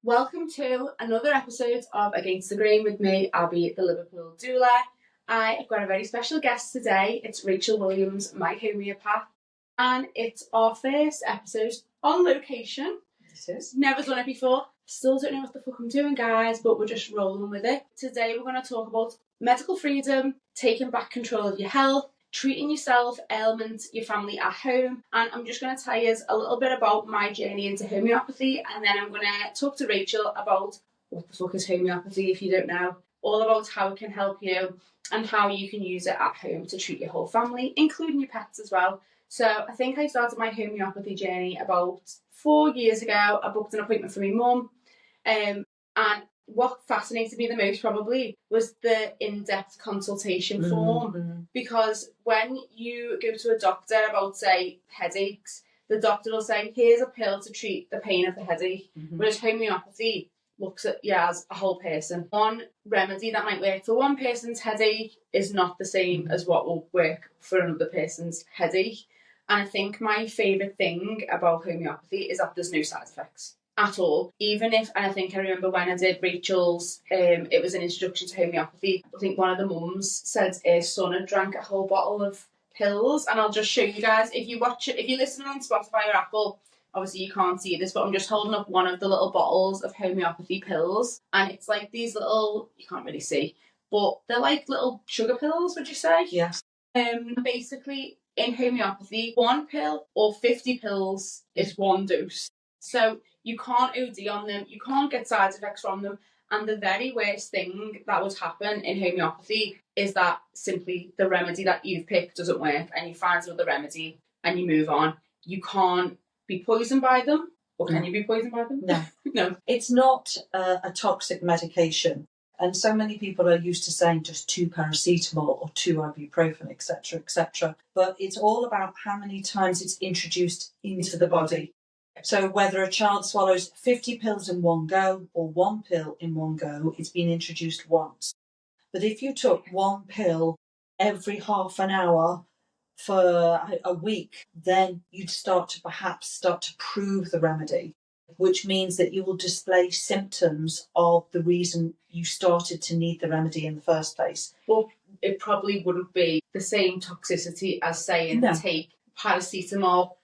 Welcome to another episode of Against the Grain with me, Abby, the Liverpool doula. I've got a very special guest today. It's Rachel Williams, my homeopath, and it's our first episode on location. This is. Never done it before. Still don't know what the fuck I'm doing, guys, but we're just rolling with it. Today we're going to talk about medical freedom, taking back control of your health, treating yourself, ailments, your family at home, and I'm just going to tell you a little bit about my journey into homeopathy, and then I'm going to talk to Rachel about what the fuck is homeopathy if you don't know, all about how it can help you and how you can use it at home to treat your whole family, including your pets as well. So I think I started my homeopathy journey about 4 years ago. I booked an appointment for my mum, and what fascinated me the most probably was the in-depth consultation form, because when you go to a doctor about, say, headaches, the doctor will say, here's a pill to treat the pain of the headache, whereas homeopathy looks at you as a whole person. One remedy that might work for one person's headache is not the same as what will work for another person's headache. And I think my favourite thing about homeopathy is that there's no side effects at all. Even if, and I think I remember when I did Rachel's, it was an introduction to homeopathy. I think one of the mums said her son had drank a whole bottle of pills, and I'll just show you guys. If you watch it, if you're listening on Spotify or Apple, obviously you can't see this, but I'm just holding up one of the little bottles of homeopathy pills, and it's like these little, you can't really see, but they're like little sugar pills, would you say? Yes. Basically, in homeopathy, 1 pill or 50 pills is 1 dose. So you can't OD on them, you can't get side effects from them, and the very worst thing that would happen in homeopathy is that simply the remedy that you've picked doesn't work and you find another remedy and you move on. You can't be poisoned by them, or can you be poisoned by them? No. No. It's not a toxic medication, and so many people are used to saying just 2 paracetamol or 2 ibuprofen, etc., etc. But it's all about how many times it's introduced into the body. So whether a child swallows 50 pills in one go or 1 pill in one go, it's been introduced once. But if you took 1 pill every half an hour for a week, then you'd start to prove the remedy, which means that you will display symptoms of the reason you started to need the remedy in the first place. Well, it probably wouldn't be the same toxicity as saying take paracetamol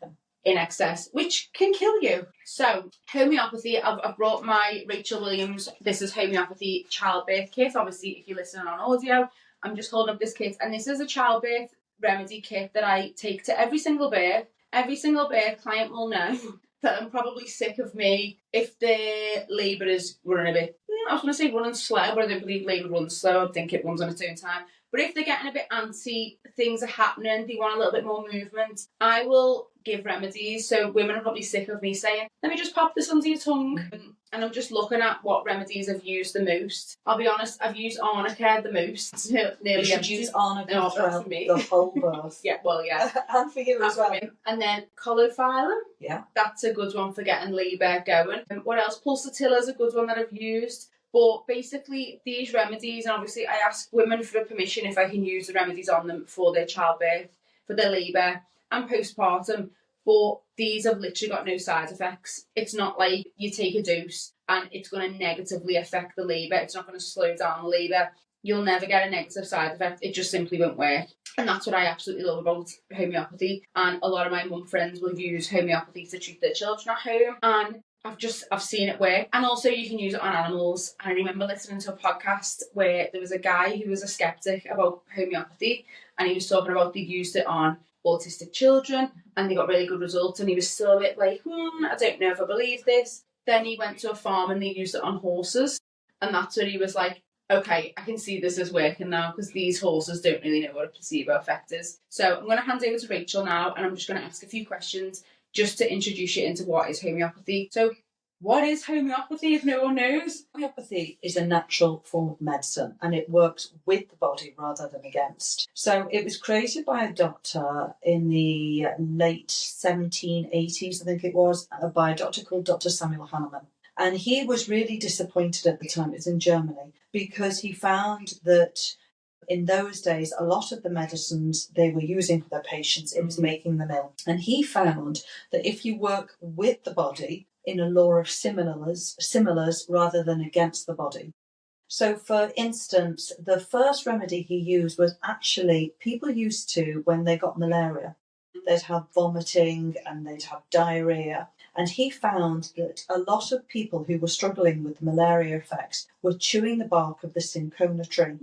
in excess, which can kill you. So, homeopathy, I've brought my Rachel Williams, this is homeopathy childbirth kit. Obviously, if you're listening on audio, I'm just holding up this kit, and this is a childbirth remedy kit that I take to every single birth. Every single birth client will know that I'm probably sick of me if their labour is running a bit, I was going to say running slow, but I don't believe labour runs slow. I think it runs on its own time. But if they're getting a bit antsy, things are happening, they want a little bit more movement, I will give remedies. So women are probably sick of me saying, let me just pop this under your tongue. And I'm just looking at what remedies I've used the most. I'll be honest, I've used arnica the most. You should use arnica throughout the whole birth. Yeah, well, yeah. And for you as well. And then cauliflower. Yeah. That's a good one for getting labour going. What else? Pulsatilla is a good one that I've used. But basically, these remedies, and obviously I ask women for permission if I can use the remedies on them for their childbirth, for their labour and postpartum. But these have literally got no side effects. It's not like you take a dose and it's going to negatively affect the labour. It's not going to slow down the labour. You'll never get a negative side effect. It just simply won't work. And that's what I absolutely love about homeopathy. And a lot of my mum friends will use homeopathy to treat their children at home. And I've seen it work. And also you can use it on animals. I remember listening to a podcast where there was a guy who was a skeptic about homeopathy, and he was talking about they used it on autistic children and they got really good results, and he was still a bit like, I don't know if I believe this. Then he went to a farm and they used it on horses, and that's where he was like, okay, I can see this is working now, because these horses don't really know what a placebo effect is. So I'm going to hand over to Rachel now, and I'm just going to ask a few questions just to introduce you into what is homeopathy. So what is homeopathy if no one knows? Homeopathy is a natural form of medicine, and it works with the body rather than against. So it was created by a doctor in the late 1780s, I think it was, by a doctor called Dr. Samuel Hahnemann. And he was really disappointed at the time, it was in Germany, because he found that in those days, a lot of the medicines they were using for their patients, it was making them ill. And he found that if you work with the body, in a law of similars rather than against the body. So, for instance, the first remedy he used was actually people used to, when they got malaria, they'd have vomiting and they'd have diarrhea. And he found that a lot of people who were struggling with malaria effects were chewing the bark of the cinchona tree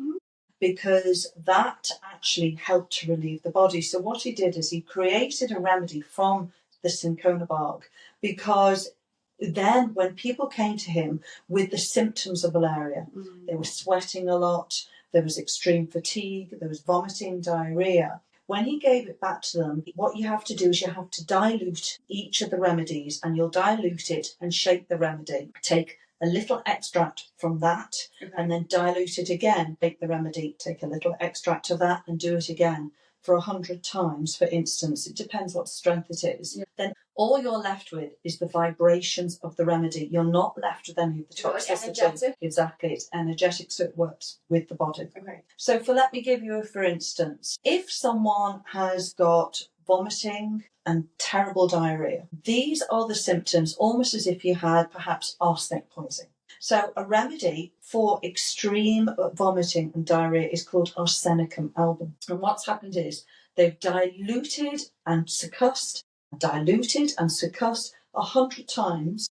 because that actually helped to relieve the body. So what he did is he created a remedy from the cinchona bark, because then when people came to him with the symptoms of malaria, they were sweating a lot, there was extreme fatigue, there was vomiting, diarrhea. When he gave it back to them, what you have to do is you have to dilute each of the remedies, and you'll dilute it and shake the remedy. Take a little extract from that, and then dilute it again. Take the remedy, take a little extract of that and do it again for 100 times, for instance. It depends what strength it is. Yeah. Then all you're left with is the vibrations of the remedy. You're not left with any of the toxicity. Like exactly, it's energetic, so it works with the body. Okay. So let me give you a for instance. If someone has got vomiting and terrible diarrhea, these are the symptoms, almost as if you had perhaps arsenic poisoning. So a remedy for extreme vomiting and diarrhea is called arsenicum album. And what's happened is they've diluted and succussed 100 times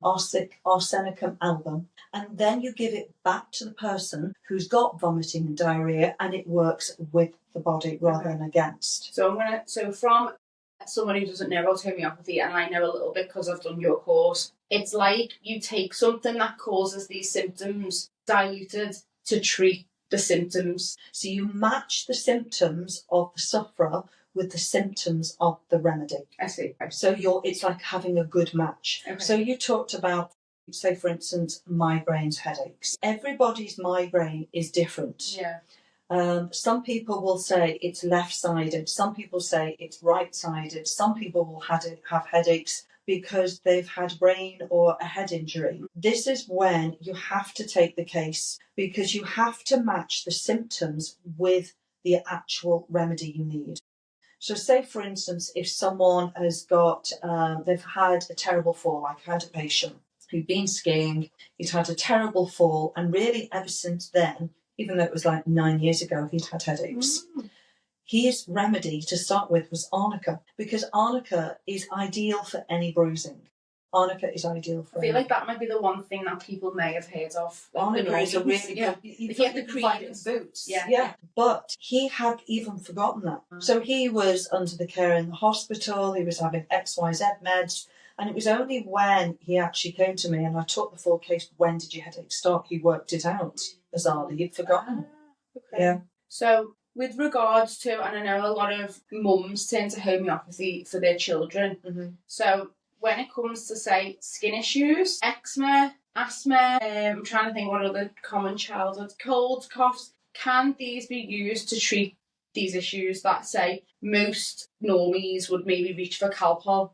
arsenicum album, and then you give it back to the person who's got vomiting and diarrhea, and it works with the body rather than against. So from someone who doesn't know about homeopathy, and I know a little bit because I've done your course, it's like you take something that causes these symptoms, diluted to treat the symptoms. So you match the symptoms of the sufferer with the symptoms of the remedy. I see. So it's like having a good match. Okay. So you talked about, say for instance, migraines, headaches. Everybody's migraine is different. Yeah. Some people will say it's left-sided, some people say it's right-sided, some people will have headaches because they've had brain or a head injury. This is when you have to take the case, because you have to match the symptoms with the actual remedy you need. So say, for instance, if someone has got, they've had a terrible fall, like I had a patient who'd been skiing, he'd had a terrible fall, and really ever since then, even though it was like 9 years ago, he'd had headaches. His remedy to start with was arnica, because arnica is ideal for any bruising. Arnica is ideal for. I feel like that might be the one thing that people may have heard of. Arnica is a really good. If you have the cream boots, yeah. But he had even forgotten that. So he was under the care in the hospital. He was having XYZ meds, and it was only when he actually came to me and I took the full case. When did your headache start? He worked it out. Bizarrely, he'd forgotten. Okay. Yeah. So, with regards to, and I know a lot of mums turn to homeopathy for their children. So, when it comes to, say, skin issues, eczema, asthma, I'm trying to think what other common childhood colds, coughs, can these be used to treat these issues that, say, most normies would maybe reach for Calpol?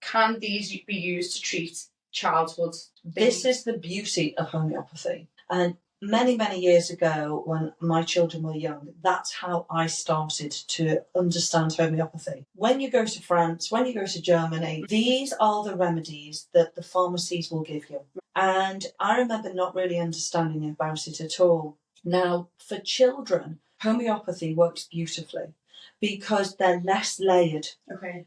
Can these be used to treat childhood things? This is the beauty of homeopathy. And many, many years ago, when my children were young, that's how I started to understand homeopathy. When you go to France, when you go to Germany, these are the remedies that the pharmacies will give you. And I remember not really understanding about it at all. Now, for children, homeopathy works beautifully because they're less layered,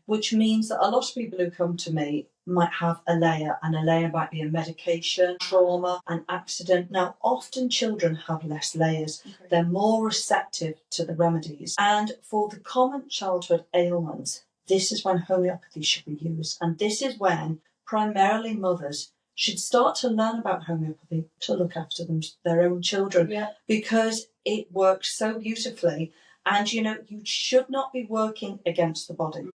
which means that a lot of people who come to me might have a layer, and a layer might be a medication, trauma, an accident. Now, often children have less layers. They're more receptive to the remedies. And for the common childhood ailments, this is when homeopathy should be used. And this is when primarily mothers should start to learn about homeopathy to look after their own children, because it works so beautifully. And, you should not be working against the body.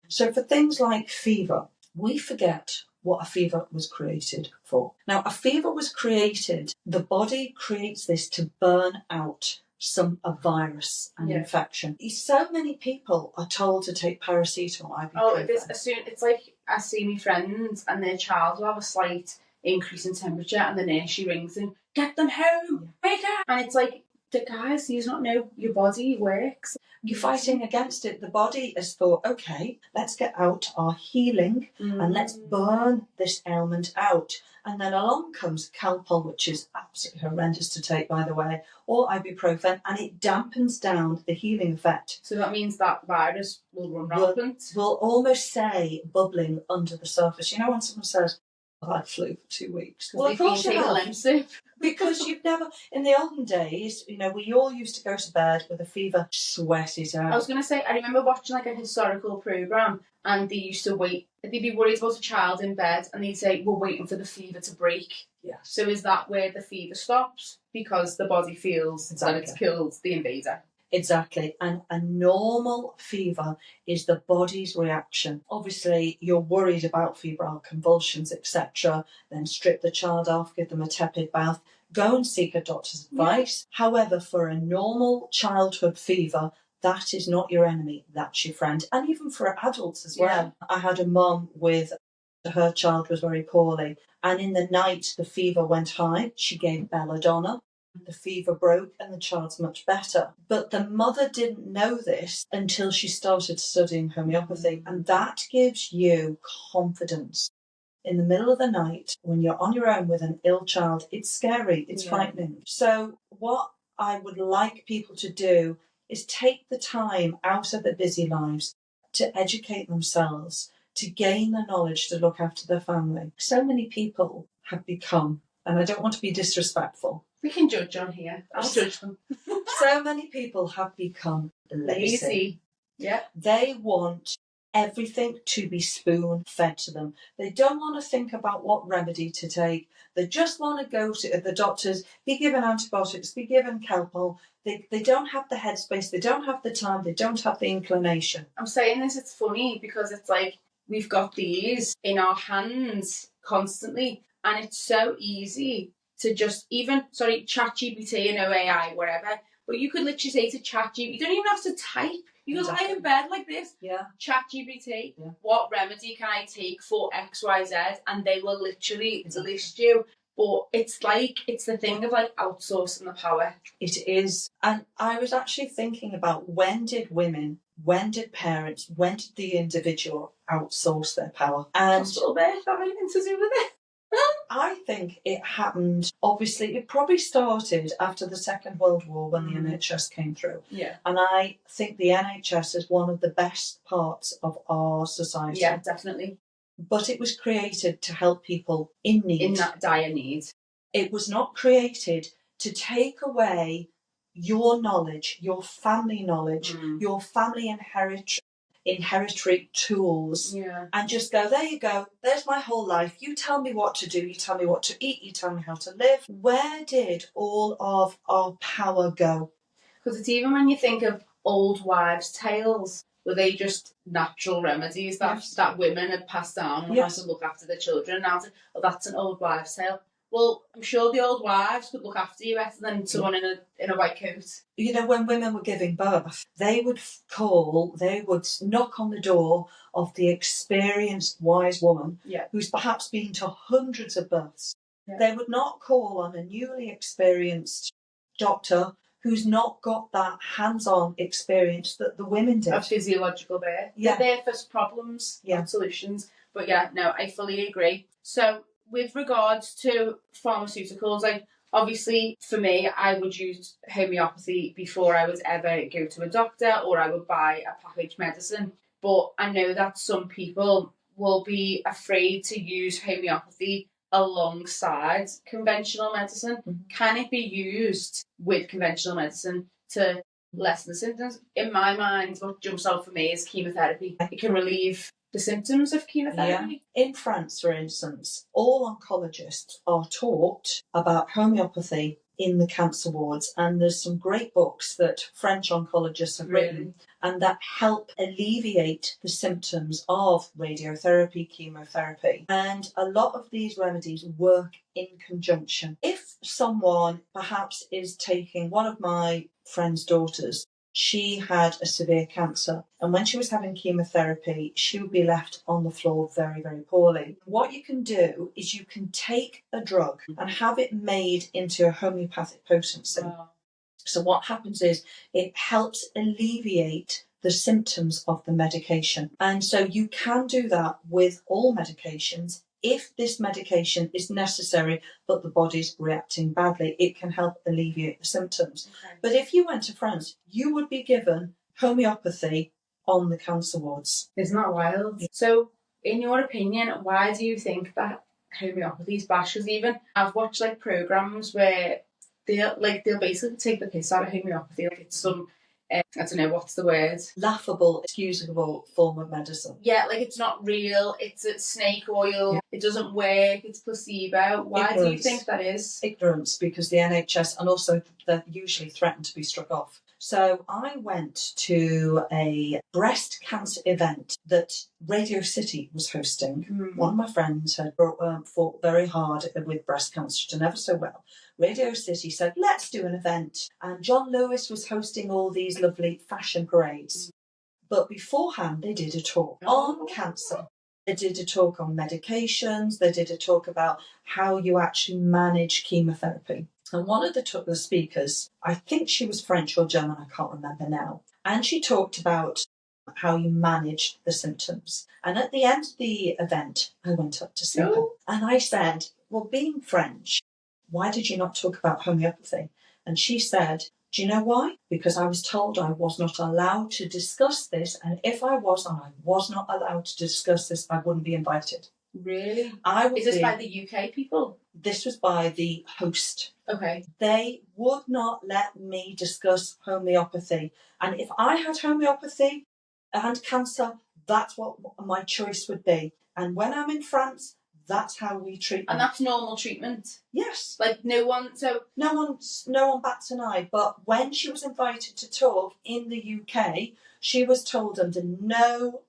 So for things like fever, we forget what a fever was created for. Now, a fever was created, the body creates this to burn out a virus and infection. So many people are told to take paracetamol, ibuprofen. It's like I see my friends and their child will have a slight increase in temperature, and the nurse, she rings and get them home, wake up. And it's like, The guys, you don't know your body works. You're fighting against it. The body has thought, okay, let's get out our healing and let's burn this ailment out. And then along comes Calpol, which is absolutely horrendous to take, by the way, or ibuprofen, and it dampens down the healing effect. So that means that virus will run rampant. Will almost say bubbling under the surface. You know when someone says, I had flu for 2 weeks. Well, of course you have. Because you've never, in the olden days, you know, we all used to go to bed with a fever, sweat it out. I was going to say, I remember watching like a historical programme and they used to wait, they'd be worried about a child in bed and they'd say, we're waiting for the fever to break. Yes. So is that where the fever stops? Because the body feels that it's killed the invader. Exactly. And a normal fever is the body's reaction. Obviously, you're worried about febrile convulsions, etc. Then strip the child off, give them a tepid bath, go and seek a doctor's advice. Yeah. However, for a normal childhood fever, that is not your enemy, that's your friend. And even for adults as well. I had a mum with her child was very poorly, and in the night the fever went high. She gave belladonna. The fever broke and the child's much better. But the mother didn't know this until she started studying homeopathy. And that gives you confidence. In the middle of the night, when you're on your own with an ill child, it's scary, it's frightening. So what I would like people to do is take the time out of their busy lives to educate themselves, to gain the knowledge to look after their family. So many people have become, and I don't want to be disrespectful, we can judge on here. I'll judge them. So many people have become lazy. Yeah. They want everything to be spoon fed to them. They don't want to think about what remedy to take. They just want to go to the doctors, be given antibiotics, be given Calpol. They don't have the headspace, they don't have the time, they don't have the inclination. I'm saying this, it's funny because it's like we've got these in our hands constantly and it's so easy to just even, ChatGPT and AI, whatever, but you could literally say to ChatGPT, you don't even have to type. You could lie in bed like this. Yeah. ChatGPT, what remedy can I take for XYZ? And they will literally list you. But it's like, it's the thing of like outsourcing the power. It is. And I was actually thinking about when did parents, when did the individual outsource their power? And hospital birth have anything to do with it? I think it happened, obviously, it probably started after the Second World War when the NHS came through. Yeah. And I think the NHS is one of the best parts of our society. Yeah, definitely. But it was created to help people in need. In that dire need. It was not created to take away your knowledge, your family knowledge, your family inheritary tools, and just go, there you go, there's my whole life, you tell me what to do, you tell me what to eat, you tell me how to live. Where did all of our power go? Because it's even when you think of old wives' tales, were they just natural remedies that women had passed down and had to look after their children? Now, that's an old wives' tale. Well, I'm sure the old wives could look after you better than someone in a white coat. You know, when women were giving birth, they would knock on the door of the experienced wise woman who's perhaps been to hundreds of births. Yeah. They would not call on a newly experienced doctor who's not got that hands-on experience that the women did. A physiological birth. Yeah. They're there for problems, not solutions. But I fully agree. So, with regards to pharmaceuticals, like obviously for me, I would use homeopathy before I would ever go to a doctor or I would buy a packaged medicine. But I know that some people will be afraid to use homeopathy alongside conventional medicine. Mm-hmm. Can it be used with conventional medicine to lessen the symptoms? In my mind, what jumps out for me is chemotherapy. It can relieve the symptoms of chemotherapy. Yeah. In France, for instance, all oncologists are taught about homeopathy in the cancer wards, and there's some great books that French oncologists have written and that help alleviate the symptoms of radiotherapy, chemotherapy. And a lot of these remedies work in conjunction. If someone perhaps is taking, one of my friend's daughters, she had a severe cancer, and when she was having chemotherapy, she would be left on the floor very, very poorly. What you can do is you can take a drug and have it made into a homeopathic potency. Wow. So what happens is it helps alleviate the symptoms of the medication. And so you can do that with all medications. If this medication is necessary, but the body's reacting badly, it can help alleviate the symptoms. Okay. But if you went to France, you would be given homeopathy on the cancer wards. Isn't that wild? So, in your opinion, why do you think that homeopathy is bad? Because even I've watched like programs where they'll basically take the piss out of homeopathy. Like it's some I don't know what's the word. Laughable, excusable form of medicine. Yeah, like it's not real. It's a snake oil. Yeah. It doesn't work. It's placebo. Why do you think that is? Ignorance, because the NHS, and also they're usually threatened to be struck off. So I went to a breast cancer event that Radio City was hosting. One of my friends had fought very hard with breast cancer, done ever so well. Radio City said, let's do an event. And John Lewis was hosting all these lovely fashion parades. But beforehand, they did a talk on cancer. They did a talk on medications. They did a talk about how you actually manage chemotherapy. And one of the speakers, I think she was French or German, I can't remember now. And she talked about how you manage the symptoms. And at the end of the event, I went up to see her. And I said, well, being French, why did you not talk about homeopathy? And she said, do you know why? Because I was told I was not allowed to discuss this. And if I was, and I was not allowed to discuss this, I wouldn't be invited. Really? Is this by the UK people? This was by the host. Okay. They would not let me discuss homeopathy. And if I had homeopathy and cancer, that's what my choice would be. And when I'm in France, that's how we treat them. And that's normal treatment? Yes. Like no one bats an eye. But when she was invited to talk in the UK, she was told under no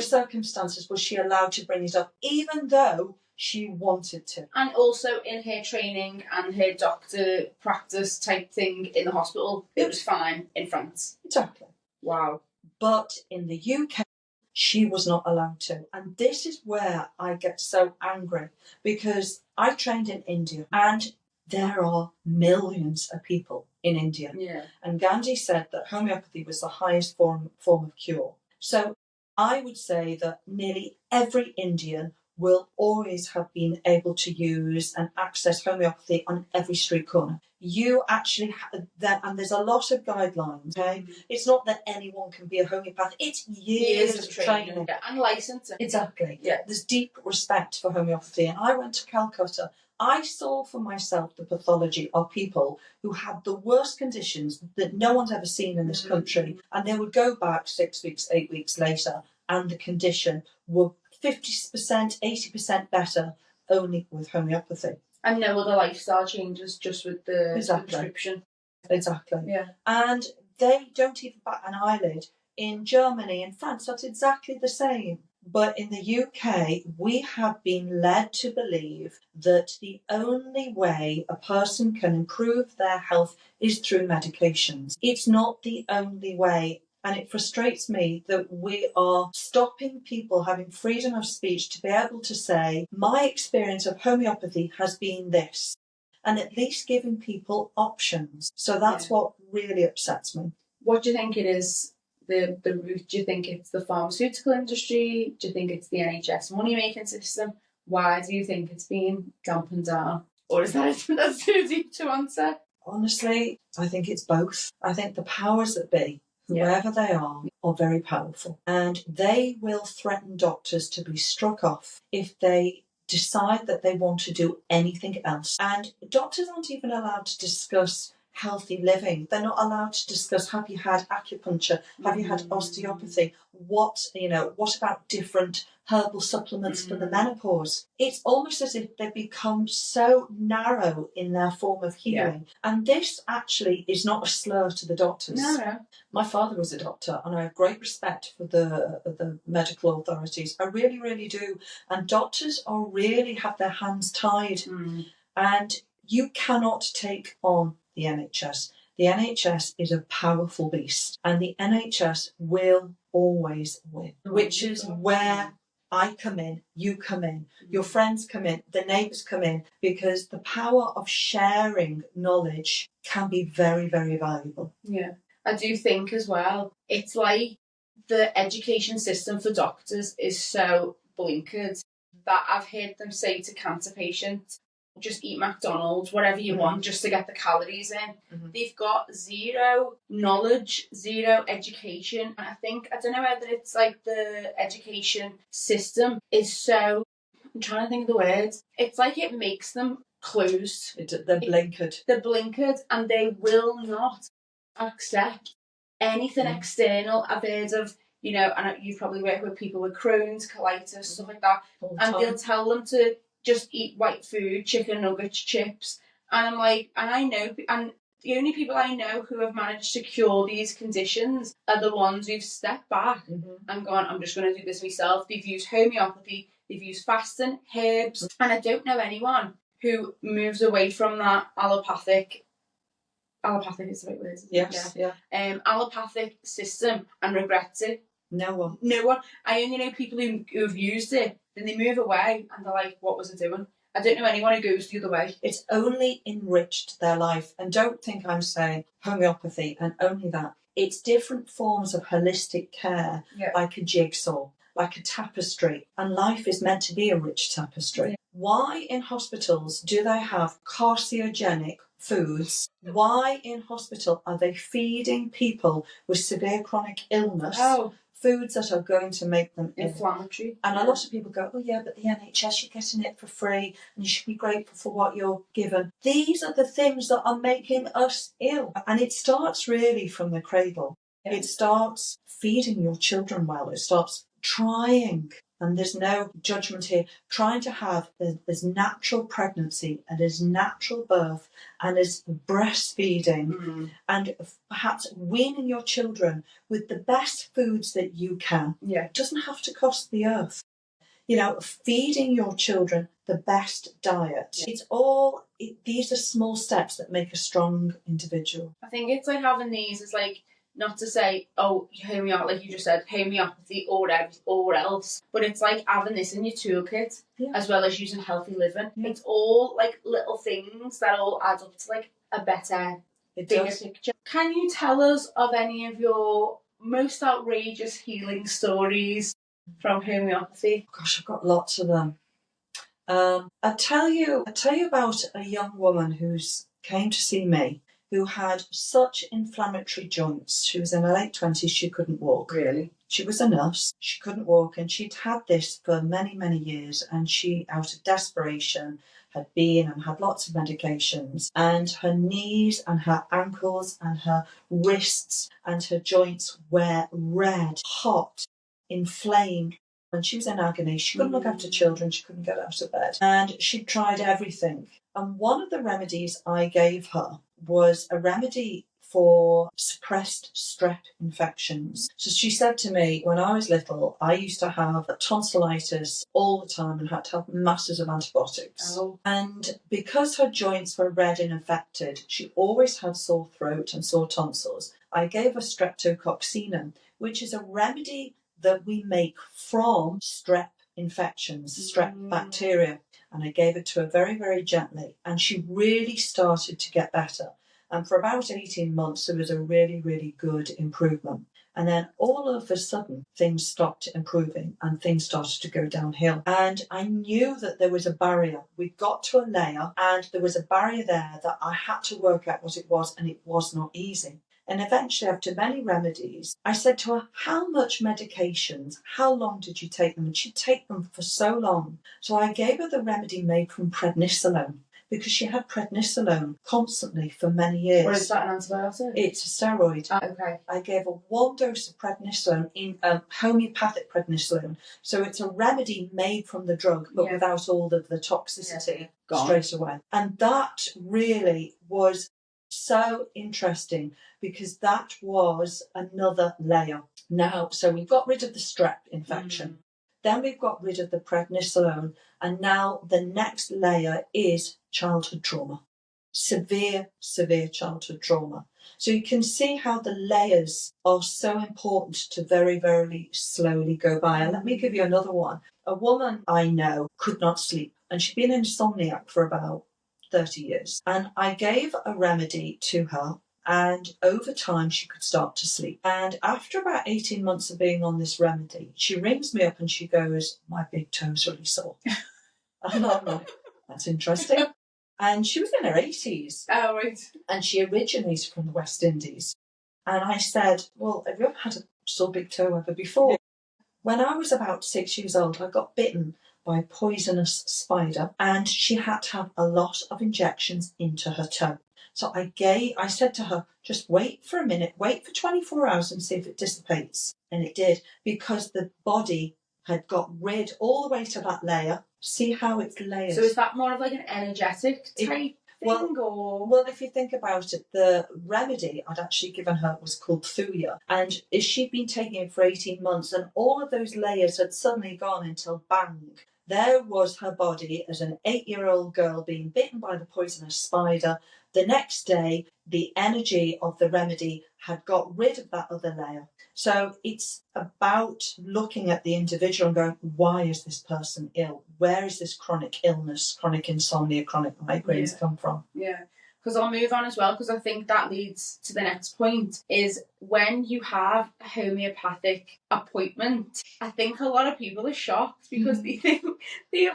circumstances was she allowed to bring it up, even though she wanted to. And also in her training and her doctor practice type thing in the hospital, it was fine in France. Exactly. Wow. But in the UK, she was not allowed to. And this is where I get so angry, because I trained in India and there are millions of people in India. Yeah. And Gandhi said that homeopathy was the highest form of cure. So I would say that nearly every Indian will always have been able to use and access homeopathy on every street corner. You actually have that, and there's a lot of guidelines. Okay, it's not that anyone can be a homeopath. It's years of training and licensing. Exactly. Yeah, there's deep respect for homeopathy. And I went to Calcutta. I saw for myself the pathology of people who had the worst conditions that no one's ever seen in this country, and they would go back 6 weeks, 8 weeks later, and the condition were 50%, 80% better only with homeopathy. And no other lifestyle changes, just with the prescription. Exactly. Yeah. And they don't even bat an eyelid. In Germany and France, that's exactly the same. But in the UK, we have been led to believe that the only way a person can improve their health is through medications. It's not the only way. And it frustrates me that we are stopping people having freedom of speech to be able to say, my experience of homeopathy has been this, and at least giving people options. So that's what really upsets me. What do you think it is, the root? Do you think it's the pharmaceutical industry? Do you think it's the NHS money-making system? Why do you think it's been dampened down? Or is that's too deep to answer? Honestly, I think it's both. I think the powers that be, whoever they are very powerful. And they will threaten doctors to be struck off if they decide that they want to do anything else. And doctors aren't even allowed to discuss healthy living. They're not allowed to discuss, have you had acupuncture? Have you had osteopathy? What about different herbal supplements for the menopause? It's almost as if they've become so narrow in their form of healing. And this actually is not a slur to the doctors. No. My father was a doctor, and I have great respect for the medical authorities. I really, really do. And doctors really have their hands tied. And you cannot take on the NHS. The NHS is a powerful beast, and the NHS will always win, which is where I come in, you come in, your friends come in, the neighbours come in, because the power of sharing knowledge can be very, very valuable. Yeah. I do think as well, it's like the education system for doctors is so blinkered that I've heard them say to cancer patients, just eat McDonald's, whatever you want, just to get the calories in. They've got zero knowledge, zero education. And I don't know whether it's like the education system is so, I'm trying to think of the words, it's like it makes them closed. They're blinkered. They're blinkered, and they will not accept anything external. I've heard of, and you've probably worked with people with Crohn's, colitis, stuff like that, and they'll tell them to just eat white food, chicken nuggets, chips, and I'm like, and I know, and the only people I know who have managed to cure these conditions are the ones who've stepped back and gone, I'm just going to do this myself. They've used homeopathy, they've used fasting, herbs, and I don't know anyone who moves away from that allopathic is the right word, isn't it? Yes, yeah. Allopathic system and regrets it. No one. I only know people who've used it, then they move away and they're like, what was I doing? I don't know anyone who goes the other way. It's only enriched their life. And don't think I'm saying homeopathy and only that. It's different forms of holistic care, like a jigsaw, like a tapestry. And life is meant to be a rich tapestry. Yeah. Why in hospitals do they have carcinogenic foods? Why in hospital are they feeding people with severe chronic illness foods that are going to make them inflammatory? And a lot of people go, oh yeah, but the NHS, you're getting it for free and you should be grateful for what you're given. These are the things that are making us ill. And it starts really from the cradle. Yeah. It starts feeding your children well. It starts trying, and there's no judgment here, trying to have there's natural pregnancy and there's natural birth and there's breastfeeding and perhaps weaning your children with the best foods that you can. Yeah. It doesn't have to cost the earth. Feeding your children the best diet. Yeah. These are small steps that make a strong individual. I think it's like having these is like, not to say, homeopathy, like you just said, homeopathy or else, but it's like having this in your toolkit as well as using healthy living. Yeah. It's all like little things that all add up to like a better, bigger picture. Can you tell us of any of your most outrageous healing stories from homeopathy? Gosh, I've got lots of them. I'll tell you about a young woman who's came to see me, who had such inflammatory joints. She was in her late 20s, she couldn't walk. Really? She was a nurse, she couldn't walk, and she'd had this for many, many years, and she, out of desperation, had been and had lots of medications, and her knees and her ankles and her wrists and her joints were red, hot, inflamed. And she was in agony. She couldn't look after children, she couldn't get out of bed. And she'd tried everything. And one of the remedies I gave her was a remedy for suppressed strep infections. So she said to me, when I was little, I used to have tonsillitis all the time and had to have masses of antibiotics. Oh. And because her joints were red and infected, she always had sore throat and sore tonsils. I gave her streptococcinum, which is a remedy that we make from strep infections, strep bacteria. And I gave it to her very, very gently. And she really started to get better. And for about 18 months, there was a really, really good improvement. And then all of a sudden, things stopped improving and things started to go downhill. And I knew that there was a barrier. We got to a layer and there was a barrier there that I had to work out what it was, and it was not easy. And eventually, after many remedies, I said to her, how much medications, how long did you take them? And she'd take them for so long. So I gave her the remedy made from prednisolone, because she had prednisolone constantly for many years. What is that, an antibiotic? It's a steroid. Okay. I gave her 1 dose of prednisolone in homeopathic prednisolone. So it's a remedy made from the drug, but without all of the toxicity straight away. And that really was so interesting, because that was another layer. Now, so we've got rid of the strep infection. Then we've got rid of the prednisolone. And now the next layer is childhood trauma. severe childhood trauma. So you can see how the layers are so important to very, very slowly go by. And let me give you another one. A woman I know could not sleep, and she'd been insomniac for about 30 years. And I gave a remedy to her, and over time she could start to sleep. And after about 18 months of being on this remedy, she rings me up and she goes, "My big toe's really sore." And I'm like, "That's interesting." And she was in her 80s. Oh, right. And she originated from the West Indies. And I said, "Well, have you ever had a sore big toe ever before?" Yeah. When I was about 6 years old, I got bitten by a poisonous spider, and she had to have a lot of injections into her toe. So I said to her, "Just wait for a minute, wait for 24 hours and see if it dissipates." And it did, because the body had got rid all the way to that layer. See how it's layered. So is that more of like an energetic type thing? Well, if you think about it, the remedy I'd actually given her was called Thuya. And she'd been taking it for 18 months, and all of those layers had suddenly gone until bang. There was her body as an 8-year-old girl being bitten by the poisonous spider. The next day, the energy of the remedy had got rid of that other layer. So it's about looking at the individual and going, why is this person ill? Where is this chronic illness, chronic insomnia, chronic migraines come from? Yeah. Because I'll move on as well, because I think that leads to the next point, is when you have a homeopathic appointment, I think a lot of people are shocked because they think,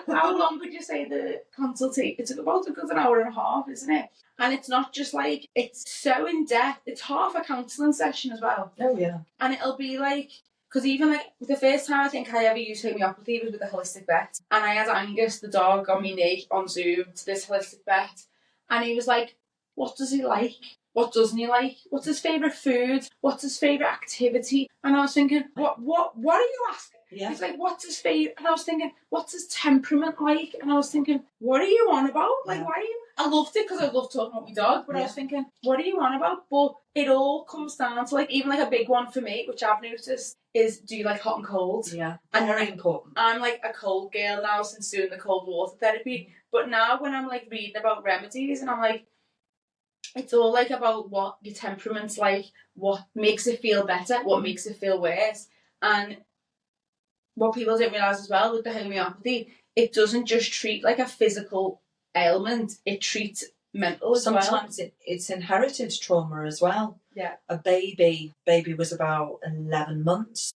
how long would you say the consultation? It's about a good hour and a half, isn't it? And it's not just like, it's so in depth, it's half a counselling session as well. Oh, yeah. And it'll be like, because even like the first time I think I ever used homeopathy was with a holistic vet, and I had Angus, the dog, on my knee on Zoom to this holistic vet, and he was like, "What does he like? What doesn't he like? What's his favourite food? What's his favourite activity?" And I was thinking, what are you asking? Yeah. He's like, "What's his favourite?" And I was thinking, "What's his temperament like?" And I was thinking, "What are you on about? Like, why are you?" I loved it because I love talking about my dog, but I was thinking, what are you on about? But it all comes down to, like, even like a big one for me, which I've noticed, is, do you like hot and cold? Yeah, and very important. I'm like a cold girl now since doing the cold water therapy, but now when I'm like reading about remedies, and I'm like, it's all like about what your temperament's like, what makes it feel better, what makes it feel worse. And what people don't realise as well with the homeopathy, it doesn't just treat like a physical ailment, it treats mental as well. Sometimes it's inherited trauma as well. Yeah. A baby was about 11 months,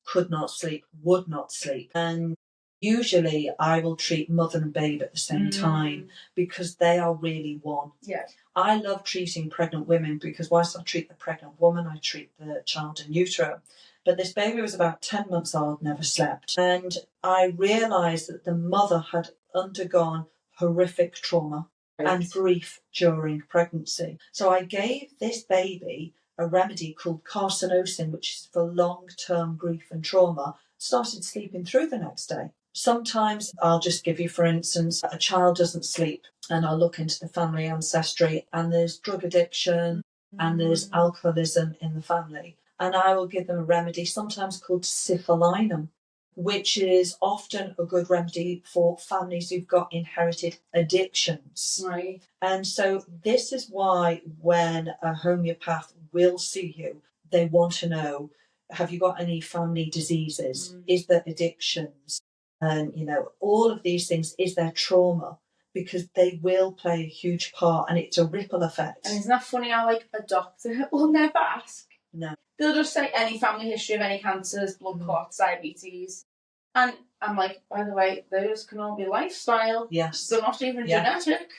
could not sleep, would not sleep. And usually I will treat mother and babe at the same time because they are really one. Yeah. I love treating pregnant women because whilst I treat the pregnant woman, I treat the child in utero. But this baby was about 10 months old, never slept. And I realised that the mother had undergone horrific trauma and grief during pregnancy. So I gave this baby a remedy called carcinosin, which is for long-term grief and trauma, started sleeping through the next day. Sometimes I'll just give you, for instance, a child doesn't sleep, and I'll look into the family ancestry, and there's drug addiction and there's alcoholism in the family. And I will give them a remedy, sometimes called cifalinum, which is often a good remedy for families who've got inherited addictions. Right. And so this is why when a homeopath will see you, they want to know, have you got any family diseases? Is there addictions? And, all of these things, is there trauma? Because they will play a huge part, and it's a ripple effect. And isn't that funny how, like, a doctor will never ask? No. They'll just say any family history of any cancers, blood clots, diabetes. And I'm like, by the way, those can all be lifestyle. Yes. They're not even genetic.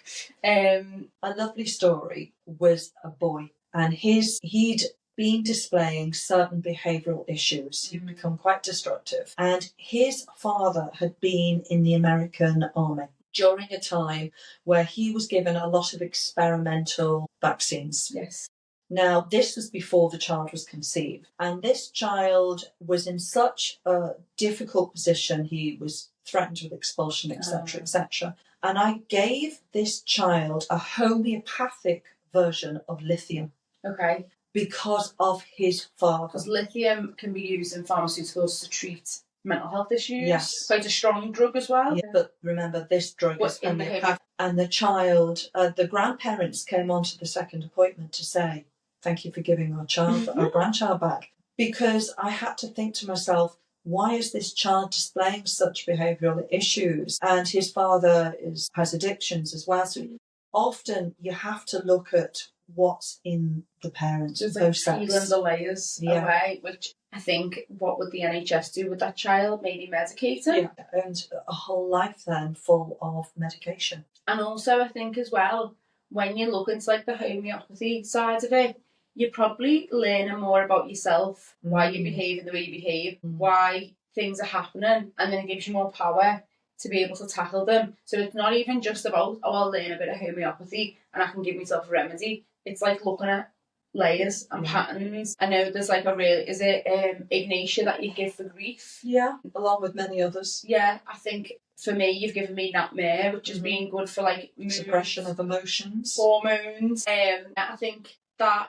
A lovely story was a boy, and he'd been displaying certain behavioural issues. He'd become quite destructive. And his father had been in the American Army during a time where he was given a lot of experimental vaccines. Yes. Now, this was before the child was conceived, and this child was in such a difficult position. He was threatened with expulsion, etc., etc. And I gave this child a homeopathic version of lithium. Okay. Because of his father. Because lithium can be used in pharmaceuticals to treat mental health issues. Yes. Quite a strong drug as well. Yeah, but remember, this drug is in the homeopathic. And the child, the grandparents came on to the second appointment to say, thank you for giving our child, our grandchild back. Because I had to think to myself, why is this child displaying such behavioural issues? And his father has addictions as well. So often you have to look at what's in the parents' process. Peeling the layers away, which I think, what would the NHS do with that child? Maybe medicate him. Yeah, and a whole life then full of medication. And also I think as well, when you look into like the homeopathy side of it, you're probably learning more about yourself, why you're behaving the way you behave, why things are happening, and then it gives you more power to be able to tackle them. So it's not even just about, oh, I'll learn a bit of homeopathy and I can give myself a remedy. It's like looking at layers and patterns. I know there's like is it Ignatia that you give for grief? Yeah, along with many others. Yeah, I think for me, you've given me Natmare, which has been good for like suppression of emotions, hormones. I think that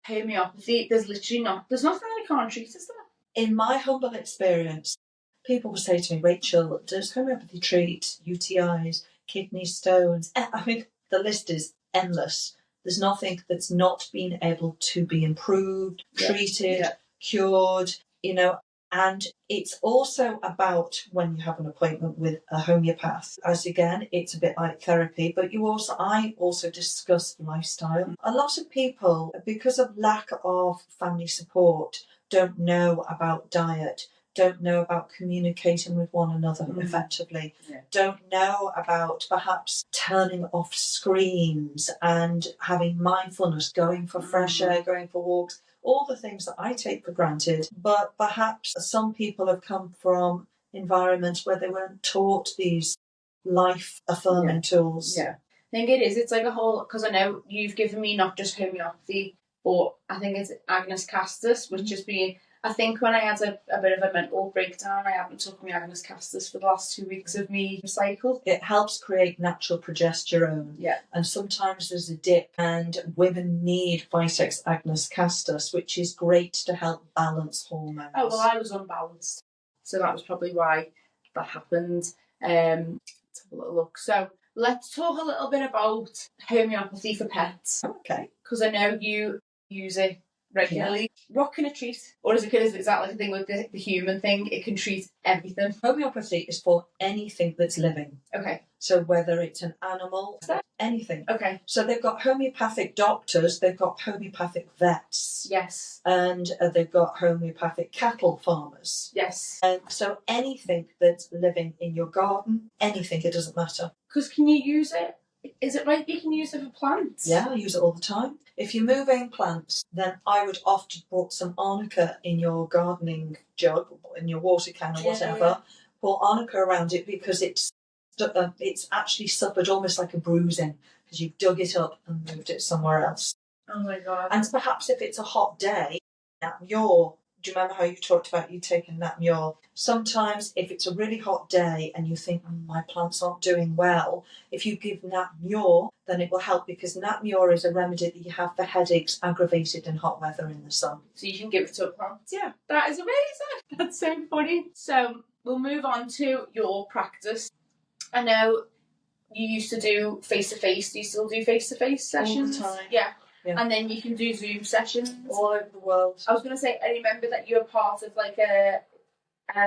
homeopathy, there's nothing that I can't treat, is there? In my humble experience, people will say to me, Rachel, does homeopathy treat UTIs, kidney stones? I mean, the list is endless. There's nothing that's not been able to be improved, treated, cured, and it's also about when you have an appointment with a homeopath. As again, it's a bit like therapy, but I also discuss lifestyle. A lot of people, because of lack of family support, don't know about diet, don't know about communicating with one another effectively, don't know about perhaps turning off screens and having mindfulness, going for fresh air, going for walks, all the things that I take for granted. But perhaps some people have come from environments where they weren't taught these life-affirming tools. Yeah, I think it is. It's like a whole, because I know you've given me not just homeopathy, but I think it's Agnes Castus, which has been, I think when I had a bit of a mental breakdown, I haven't took my Agnes Castus for the last 2 weeks of me cycle. It helps create natural progesterone. Yeah. And sometimes there's a dip, and women need Vitex Agnes Castus, which is great to help balance hormones. Oh, well, I was unbalanced. So that was probably why that happened. Let's have a little look. So let's talk a little bit about homeopathy for pets. Okay. Because I know you use it regularly. What can it treat? Or is that like a thing with the human thing? It can treat everything. Homeopathy is for anything that's living. Okay. So whether it's an animal, anything. Okay. So they've got homeopathic doctors, they've got homeopathic vets. Yes. And they've got homeopathic cattle farmers. Yes. And so anything that's living in your garden, anything, it doesn't matter. Because can you use it? Is it right you can use it for plants? Yeah, I use it all the time. If you're moving plants, then I would often put some arnica in your gardening jug, in your water can or whatever. Put arnica around it because it's actually suffered almost like a bruising because you've dug it up and moved it somewhere else. Oh my God. And perhaps if it's a hot day, do you remember how you talked about you taking Natmure? Sometimes if it's a really hot day and you think, my plants aren't doing well, if you give Natmure, then it will help, because Natmure is a remedy that you have for headaches aggravated in hot weather in the sun. So you can give it to a plant? Yeah. That is amazing. That's so funny. So we'll move on to your practice. I know you used to do face-to-face. Do you still do face-to-face sessions? All the time. Yeah. And then you can do Zoom sessions. All over the world. I was going to say, I remember that you're part of like a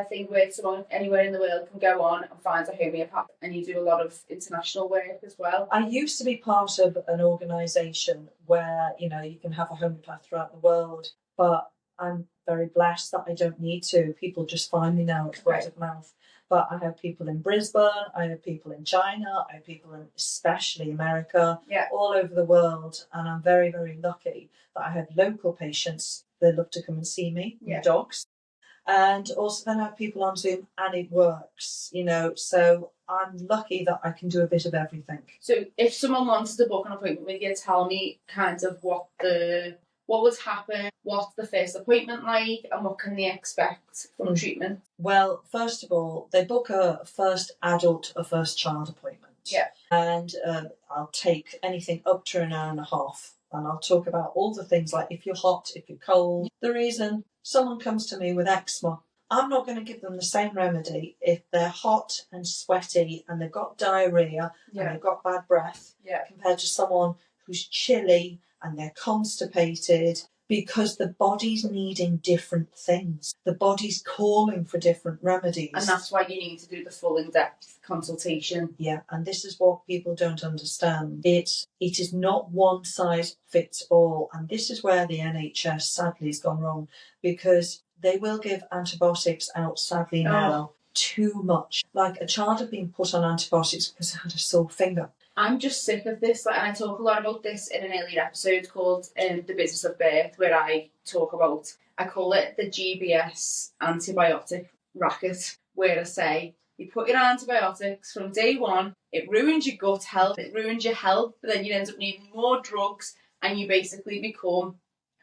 thing where someone anywhere in the world can go on and find a homeopath, and you do a lot of international work as well. I used to be part of an organisation where, you can have a homeopath throughout the world, but I'm very blessed that I don't need to. People just find me now, it's word of mouth. But I have people in Brisbane, I have people in China, I have people in especially America, all over the world. And I'm very, very lucky that I have local patients that love to come and see me, dogs. And also then I have people on Zoom, and it works, So I'm lucky that I can do a bit of everything. So if someone wanted to book an appointment with you, tell me kind of what would happen, what's the first appointment like, and what can they expect from treatment? Well, first of all, they book a first adult or first child appointment. Yeah. And I'll take anything up to an hour and a half. And I'll talk about all the things like if you're hot, if you're cold. The reason someone comes to me with eczema, I'm not going to give them the same remedy if they're hot and sweaty and they've got diarrhoea and they've got bad breath compared to someone who's chilly and they're constipated, because the body's needing different things. The body's calling for different remedies. And that's why you need to do the full in-depth consultation. Yeah, and this is what people don't understand. It is not one size fits all, and this is where the NHS sadly has gone wrong, because they will give antibiotics out, sadly now, too much. Like a child had been put on antibiotics because they had a sore finger. I'm just sick of this. Like, and I talk a lot about this in an earlier episode called The Business of Birth, where I call it the GBS antibiotic racket, where I say, you put your antibiotics from day one, it ruins your gut health, it ruins your health, but then you end up needing more drugs, and you basically become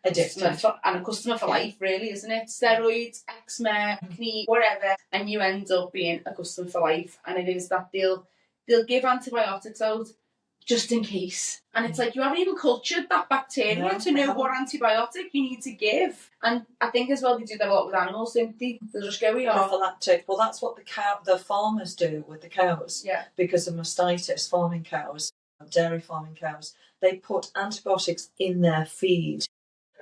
addicted. And a customer for life, really, isn't it? Steroids, eczema, acne, whatever, and you end up being a customer for life. And it is that they'll give antibiotics out just in case. And it's like, you haven't even cultured that bacteria to know what antibiotic you need to give. And I think as well they do that a lot with animals, don't they? They'll just go, prophylactic. Well, that's what the farmers do with the cows. Yeah. Because of mastitis, farming cows, dairy farming cows, they put antibiotics in their feed.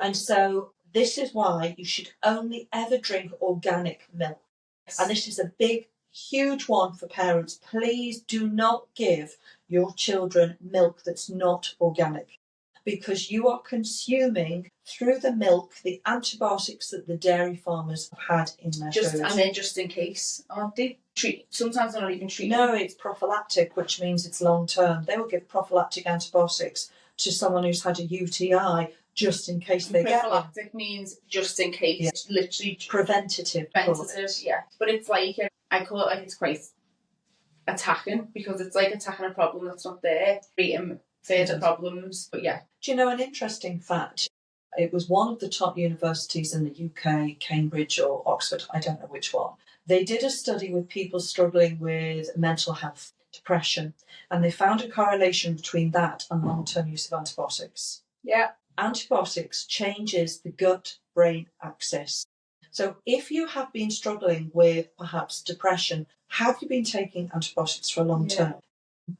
And so this is why you should only ever drink organic milk. Yes. And this is a big, huge one for parents. Please do not give your children milk that's not organic, because you are consuming through the milk the antibiotics that the dairy farmers have had in their food. And they're just in case, aren't they? Sometimes they're not even treated. No, it's prophylactic, which means it's long term. They will give prophylactic antibiotics to someone who's had a UTI just in case they get one. Prophylactic means just in case. Yeah. It's literally preventative. Yeah. But it's like, I call it like it's quite attacking, because it's like attacking a problem that's not there, creating further problems. But yeah. Do you know an interesting fact? It was one of the top universities in the UK, Cambridge or Oxford, I don't know which one. They did a study with people struggling with mental health, depression, and they found a correlation between that and long-term use of antibiotics. Yeah. Antibiotics changes the gut-brain axis. So if you have been struggling with perhaps depression, have you been taking antibiotics for a long term?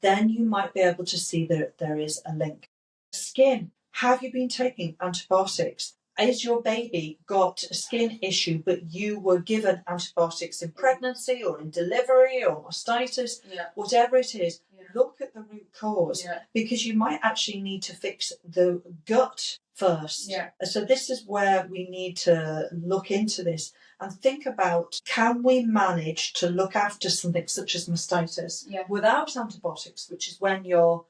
Then you might be able to see that there is a link. Skin, have you been taking antibiotics? Is your baby got a skin issue, but you were given antibiotics in pregnancy or in delivery or mastitis, whatever it is, look at the root cause, because you might actually need to fix the gut first. Yeah. So this is where we need to look into this and think about, can we manage to look after something such as mastitis without antibiotics, which is when your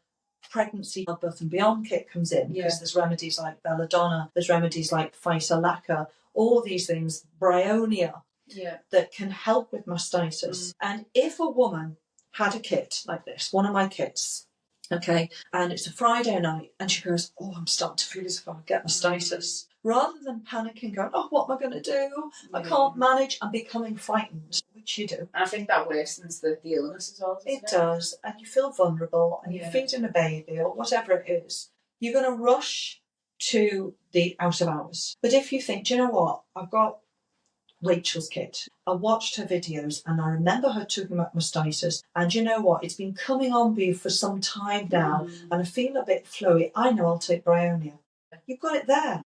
pregnancy, birth and beyond kit comes in, because there's remedies like belladonna, there's remedies like phytolacca, all these things, bryonia, that can help with mastitis. And if a woman had a kit like this, one of my kits, okay, and it's a Friday night, and she goes, oh, I'm starting to feel as if I'll get mastitis. Rather than panicking, going, oh, what am I going to do? I can't manage, I'm becoming frightened, which you do. I think that worsens the illness as well. It does, and you feel vulnerable, and you're feeding a baby or whatever it is. You're going to rush to the out of hours. But if you think, do you know what? I've got Rachel's kit. I watched her videos and I remember her talking about mastitis, and you know what? It's been coming on me for some time now, and I feel a bit flowy. I know I'll take bryonia. You've got it there.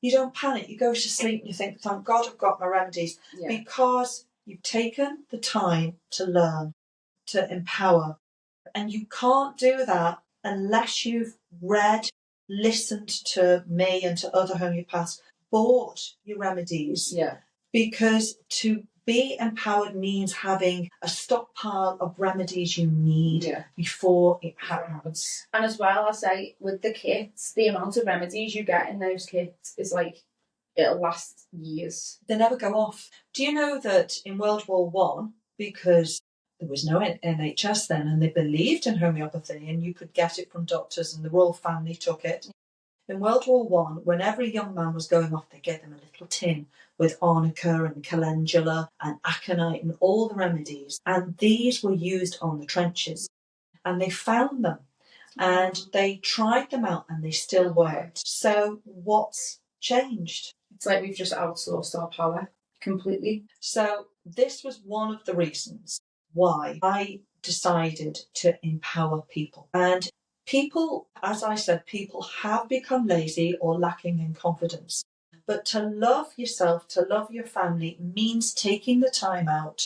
You don't panic. You go to sleep and you think, thank God I've got my remedies, because you've taken the time to learn, to empower. And you can't do that unless you've read, listened to me and to other homeopaths, bought your remedies. Yeah. Because to be empowered means having a stockpile of remedies you need before it happens. And as well, I say, with the kits, the amount of remedies you get in those kits is like, it'll last years. They never go off. Do you know that in World War One, because there was no NHS then, and they believed in homeopathy, and you could get it from doctors, and the royal family took it. In World War One, when every young man was going off, they gave them a little tin with arnica and calendula and aconite and all the remedies. And these were used on the trenches. And they found them. And they tried them out and they still worked. So what's changed? It's like we've just outsourced our power. Completely. So this was one of the reasons why I decided to empower people. And people, as I said, people have become lazy or lacking in confidence. But to love yourself, to love your family, means taking the time out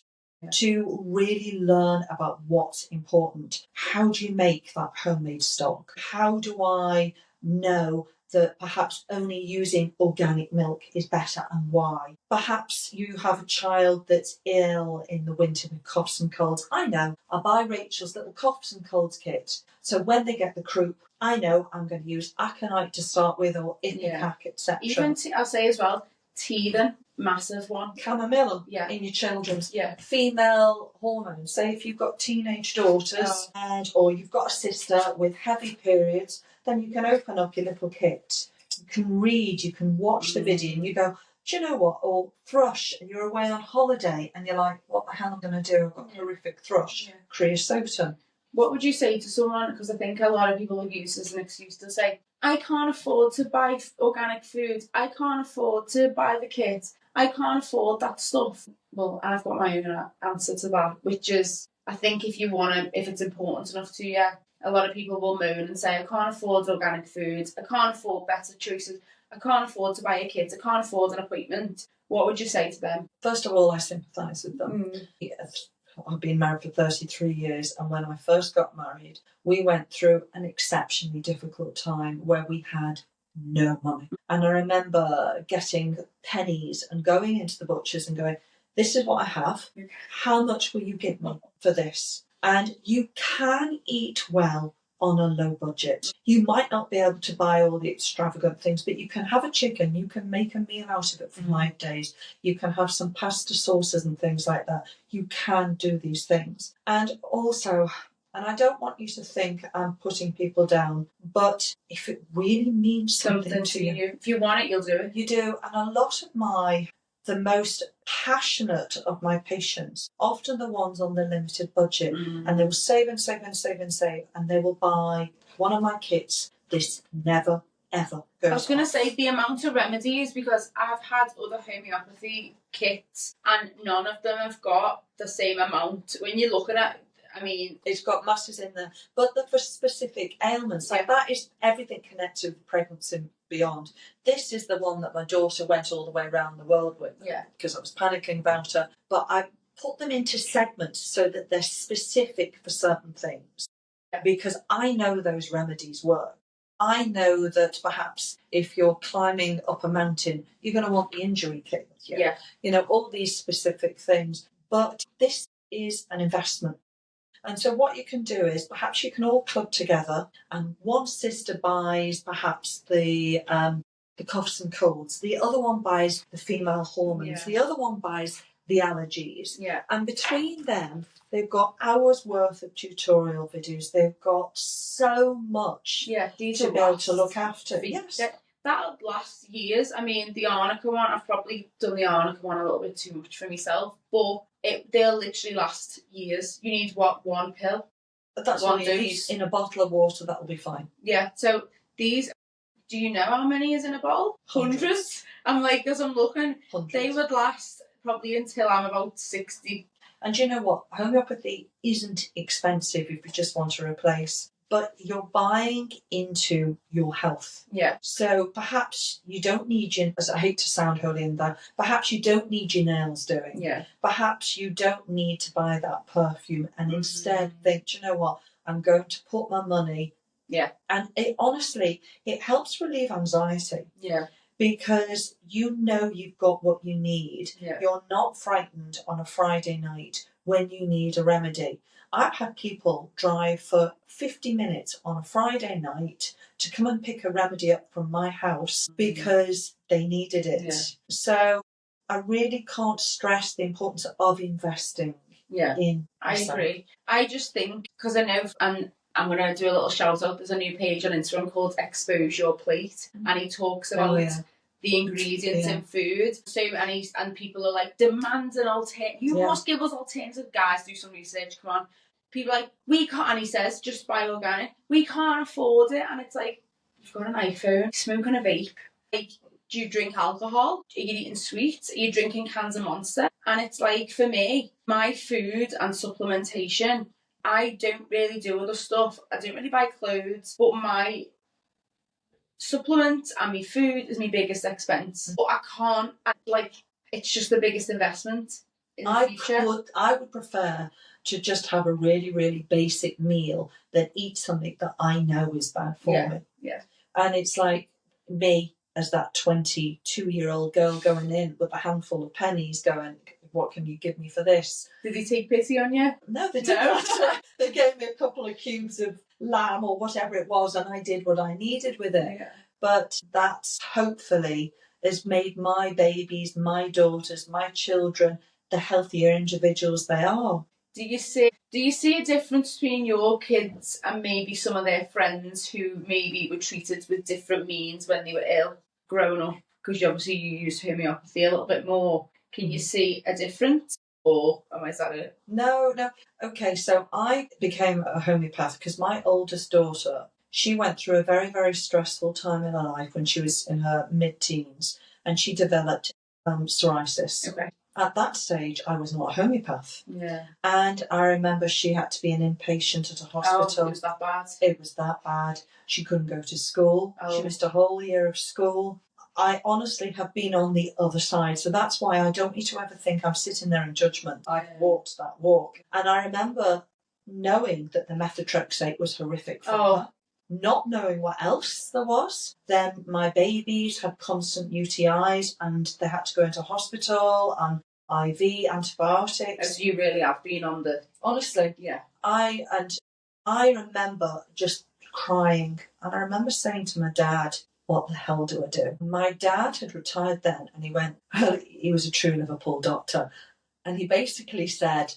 to really learn about what's important. How do you make that homemade stock? How do I know that perhaps only using organic milk is better and why? Perhaps you have a child that's ill in the winter with coughs and colds. I know, I buy Rachel's little coughs and colds kit. So when they get the croup, I know I'm going to use aconite to start with or ipecac, etc. Even, I'll say as well, teething, massive one. Chamomile in your children's. Female hormones. Say if you've got teenage daughters or you've got a sister with heavy periods, then you can open up your little kit. You can read, you can watch the video and you go, do you know what? Or thrush, and you're away on holiday and you're like, what the hell am I going to do? I've got horrific thrush. Creosote. What would you say to someone, because I think a lot of people use this as an excuse to say, I can't afford to buy organic food, I can't afford to buy the kit, I can't afford that stuff. Well, I've got my own answer to that, which is, I think if it's important enough to you, a lot of people will moan and say, I can't afford organic food, I can't afford better choices, I can't afford to buy a kit, I can't afford an appointment. What would you say to them? First of all, I sympathise with them. Yes. I've been married for 33 years, and when I first got married, we went through an exceptionally difficult time where we had no money. And I remember getting pennies and going into the butcher's and going, this is what I have. How much will you give me for this? And you can eat well on a low budget. You might not be able to buy all the extravagant things, but you can have a chicken, you can make a meal out of it for 5 days, you can have some pasta sauces and things like that. You can do these things. And also, and I don't want you to think I'm putting people down, but if it really means something to you, if you want it, you'll do it. You do. And a lot of the most passionate of my patients, often the ones on the limited budget, and they will save and save and save and save, and they will buy one of my kits. This never, ever goes I was going to off. say the amount of remedies, because I've had other homeopathy kits and none of them have got the same amount. When you're looking at, I mean, it's got masses in there, but for specific ailments, like that is everything connected with pregnancy and beyond. This is the one that my daughter went all the way around the world with, because I was panicking about her. But I put them into segments so that they're specific for certain things, because I know those remedies work. I know that perhaps if you're climbing up a mountain, you're going to want the injury kit with you. You know, all these specific things. But this is an investment. And so what you can do is perhaps you can all club together and one sister buys perhaps the coughs and colds, the other one buys the female hormones, the other one buys the allergies. And between them, they've got hours worth of tutorial videos. They've got so much to be able to look after. That'll last years. I mean, the arnica one, I've probably done the arnica one a little bit too much for myself, but they'll literally last years. You need one pill? But that's one dose in a bottle of water. That'll be fine. So these, do you know how many is in a bottle? Hundreds. I'm like, as I'm looking, they would last probably until I'm about 60. And you know what? Homeopathy isn't expensive if you just want to replace, but you're buying into your health. So perhaps you don't need as I hate to sound holy in that, perhaps you don't need your nails doing. Perhaps you don't need to buy that perfume and instead think, do you know what? I'm going to put my money. And honestly, it helps relieve anxiety. Because you know you've got what you need. You're not frightened on a Friday night when you need a remedy. I've had people drive for 50 minutes on a Friday night to come and pick a remedy up from my house because they needed it. So I really can't stress the importance of investing in yourself. I agree. I just think, because I know, and I'm going to do a little shout out, there's a new page on Instagram called Expose Your Plate, and he talks about the ingredients in food. So, and people are like, demand an alternative. You must give us alternative. Guys, do some research, come on. People are like, we can't, and he says, just buy organic. We can't afford it. And it's like, you've got an iPhone, smoking a vape. Like, Do you drink alcohol? Are you eating sweets? Are you drinking cans of Monster? And it's like, for me, my food and supplementation, I don't really do other stuff. I don't really buy clothes, but my supplement and my food is my biggest expense. But I can't, it's just the biggest investment in the future. I would prefer to just have a really, really basic meal than eat something that I know is bad for me. Yeah. And it's like me as that 22-year-old girl going in with a handful of pennies going, what can you give me for this? Did he take pity on you? No, they didn't. They gave me a couple of cubes of lamb or whatever it was, and I did what I needed with it. Yeah. But that hopefully has made my babies, my daughters, my children the healthier individuals they are. Do you see a difference between your kids and maybe some of their friends who maybe were treated with different means when they were ill growing up? Because obviously you use homeopathy a little bit more. Can you see a difference? Or is that it? No. Okay, so I became a homeopath because my oldest daughter, she went through a very, very stressful time in her life when she was in her mid-teens, and she developed psoriasis. Okay. At that stage, I was not a homeopath. Yeah. And I remember she had to be an inpatient at a hospital. Oh, it was that bad? It was that bad. She couldn't go to school. Oh. She missed a whole year of school. I honestly have been on the other side. So that's why I don't need to ever think I'm sitting there in judgment. I've walked that walk. And I remember knowing that the methotrexate was horrific for her. Not knowing what else there was. Then my babies had constant UTIs and they had to go into hospital and IV antibiotics. As you really have been on the... Honestly. Yeah. I remember just crying, and I remember saying to my dad, what the hell do I do? My dad had retired then, and he was a true Liverpool doctor, and he basically said,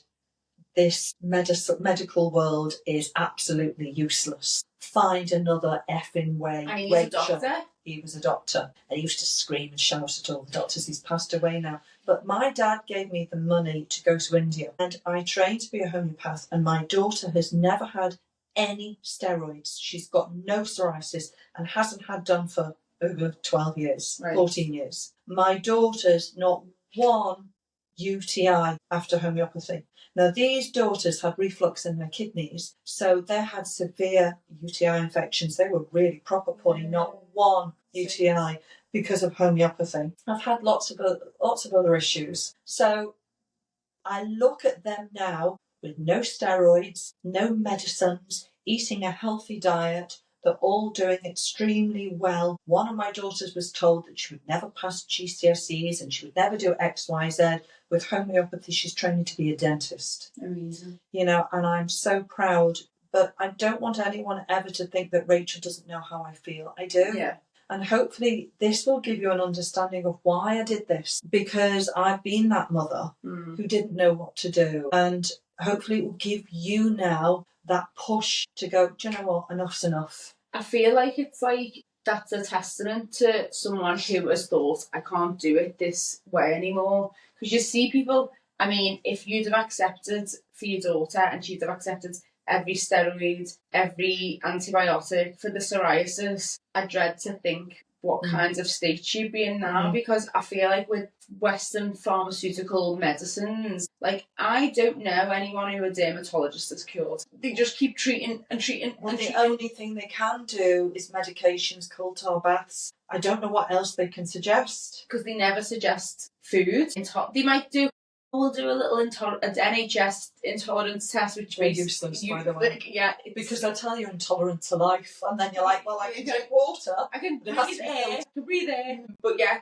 this medical world is absolutely useless. Find another effing way. And he was a doctor? He was a doctor. And he used to scream and shout at all the doctors. He's passed away now. But my dad gave me the money to go to India. And I trained to be a homeopath. And my daughter has never had any steroids. She's got no psoriasis and hasn't had done for over 12 years, right. 14 years. My daughter's not one UTI after homeopathy. Now, these daughters had reflux in their kidneys, so they had severe UTI infections. They were really proper poorly, not one UTI because of homeopathy. I've had lots of other issues. So I look at them now with no steroids, no medicines, eating a healthy diet. They're all doing extremely well. One of my daughters was told that she would never pass GCSEs and she would never do X, Y, Z. With homeopathy, she's training to be a dentist. Amazing. And I'm so proud. But I don't want anyone ever to think that Rachel doesn't know how I feel. I do. Yeah. And hopefully this will give you an understanding of why I did this. Because I've been that mother who didn't know what to do. And hopefully it will give you now that push to go, do you know what, enough's enough. I feel like it's like that's a testament to someone who has thought, I can't do it this way anymore. Because you see people, if you'd have accepted for your daughter and she'd have accepted every steroid, every antibiotic for the psoriasis, I dread to think what kinds of state she'd be in now, because I feel like with Western pharmaceutical medicines, I don't know anyone who a dermatologist has cured. They just keep treating and treating. And the only thing they can do is medications, cold tar baths. I don't know what else they can suggest. Because they never suggest food. They might do... We'll do a little NHS intolerance test, which makes useless, by the way. Yeah, because they'll tell you're intolerant to life, and then you're like, well, I can drink water. I can breathe air. But yeah,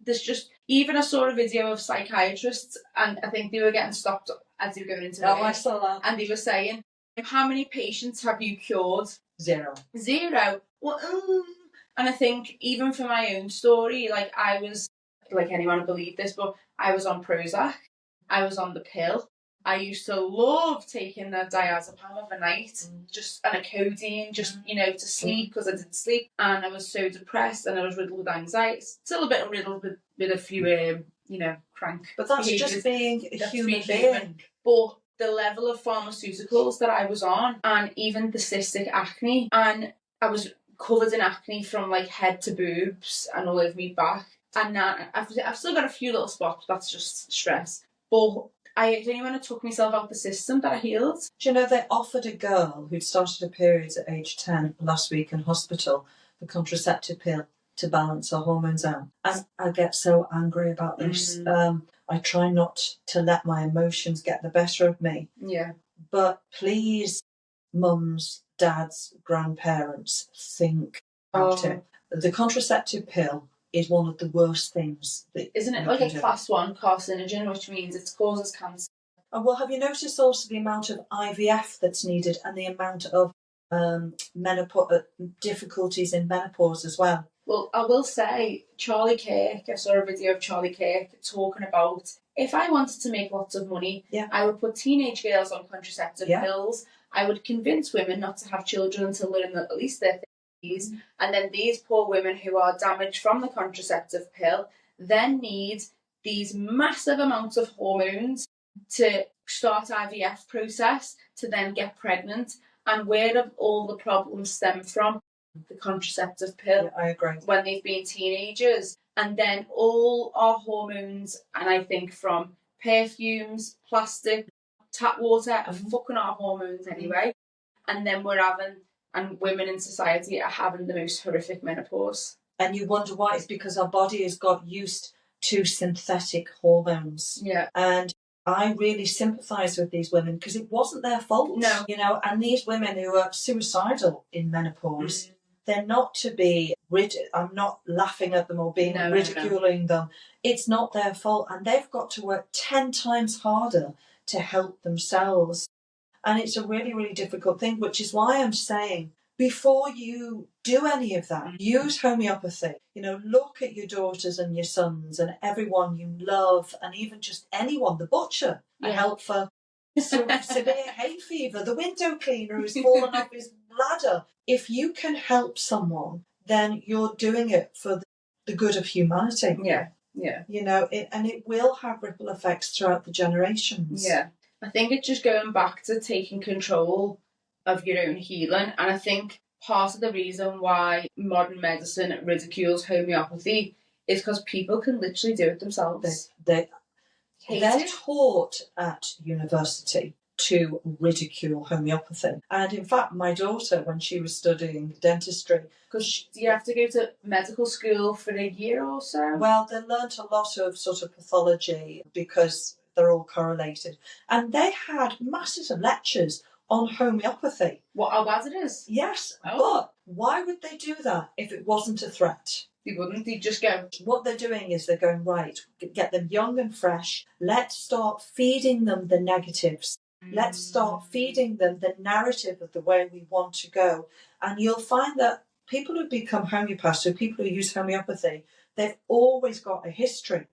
there's just... Even I saw a video of psychiatrists, and I think they were getting stopped as they were going into I saw that. And they were saying, how many patients have you cured? Zero. Well, and I think even for my own story, I was... anyone would believe this, but I was on Prozac. I was on the pill. I used to love taking the diazepam overnight, and a codeine, to sleep, because I didn't sleep. And I was so depressed, and I was riddled with anxiety. Still a bit riddled with a few, crank. But that's behaviours. just being a human being. But the level of pharmaceuticals that I was on, and even the cystic acne, and I was covered in acne from like head to boobs and all over my back. And now I've still got a few little spots, but that's just stress. But I don't even want to tuck myself out the system that I healed. Do you know, they offered a girl who'd started her periods at age 10 last week in hospital the contraceptive pill to balance her hormones out. And I get so angry about this. I try not to let my emotions get the better of me. Yeah. But please, mums, dads, grandparents, think about it. The contraceptive pill is one of the worst things that isn't it like a class 1 carcinogen, which means it causes cancer. Well, have you noticed also the amount of IVF that's needed and the amount of difficulties in menopause as well? Well, I will say, Charlie Kirk, I saw a video of Charlie Kirk talking about, if I wanted to make lots of money, I would put teenage girls on contraceptive pills. I would convince women not to have children until they're in at least their 30s. And then these poor women who are damaged from the contraceptive pill then need these massive amounts of hormones to start IVF process to then get pregnant. And where have all the problems stem from? The contraceptive pill. Yeah, I agree. When they've been teenagers. And then all our hormones, and I think from perfumes, plastic, tap water, are fucking our hormones anyway. And then and women in society are having the most horrific menopause. And you wonder why. It's because our body has got used to synthetic hormones. Yeah. And I really sympathise with these women because it wasn't their fault. No. You know, and these women who are suicidal in menopause, they're not to be I'm not laughing at them or being ridiculing them. It's not their fault. And they've got to work 10 times harder to help themselves. And it's a really, really difficult thing, which is why I'm saying, before you do any of that, use homeopathy. You know, look at your daughters and your sons and everyone you love, and even just anyone, the butcher, a help for severe hay fever, the window cleaner who's fallen off his ladder. If you can help someone, then you're doing it for the good of humanity. Yeah, yeah. You know, and it will have ripple effects throughout the generations. Yeah. I think it's just going back to taking control of your own healing. And I think part of the reason why modern medicine ridicules homeopathy is because people can literally do it themselves. They're taught at university to ridicule homeopathy. And in fact, my daughter, when she was studying dentistry... Because you have to go to medical school for a year or so? Well, they learnt a lot of sort of pathology because they're all correlated. And they had masses of lectures on homeopathy. What, how bad it is? Yes, but why would they do that if it wasn't a threat? They wouldn't, they'd just go... What they're doing is they're going, right, get them young and fresh, let's start feeding them the negatives. Let's start feeding them the narrative of the way we want to go. And you'll find that people who become homeopaths, so people who use homeopathy, they've always got a history.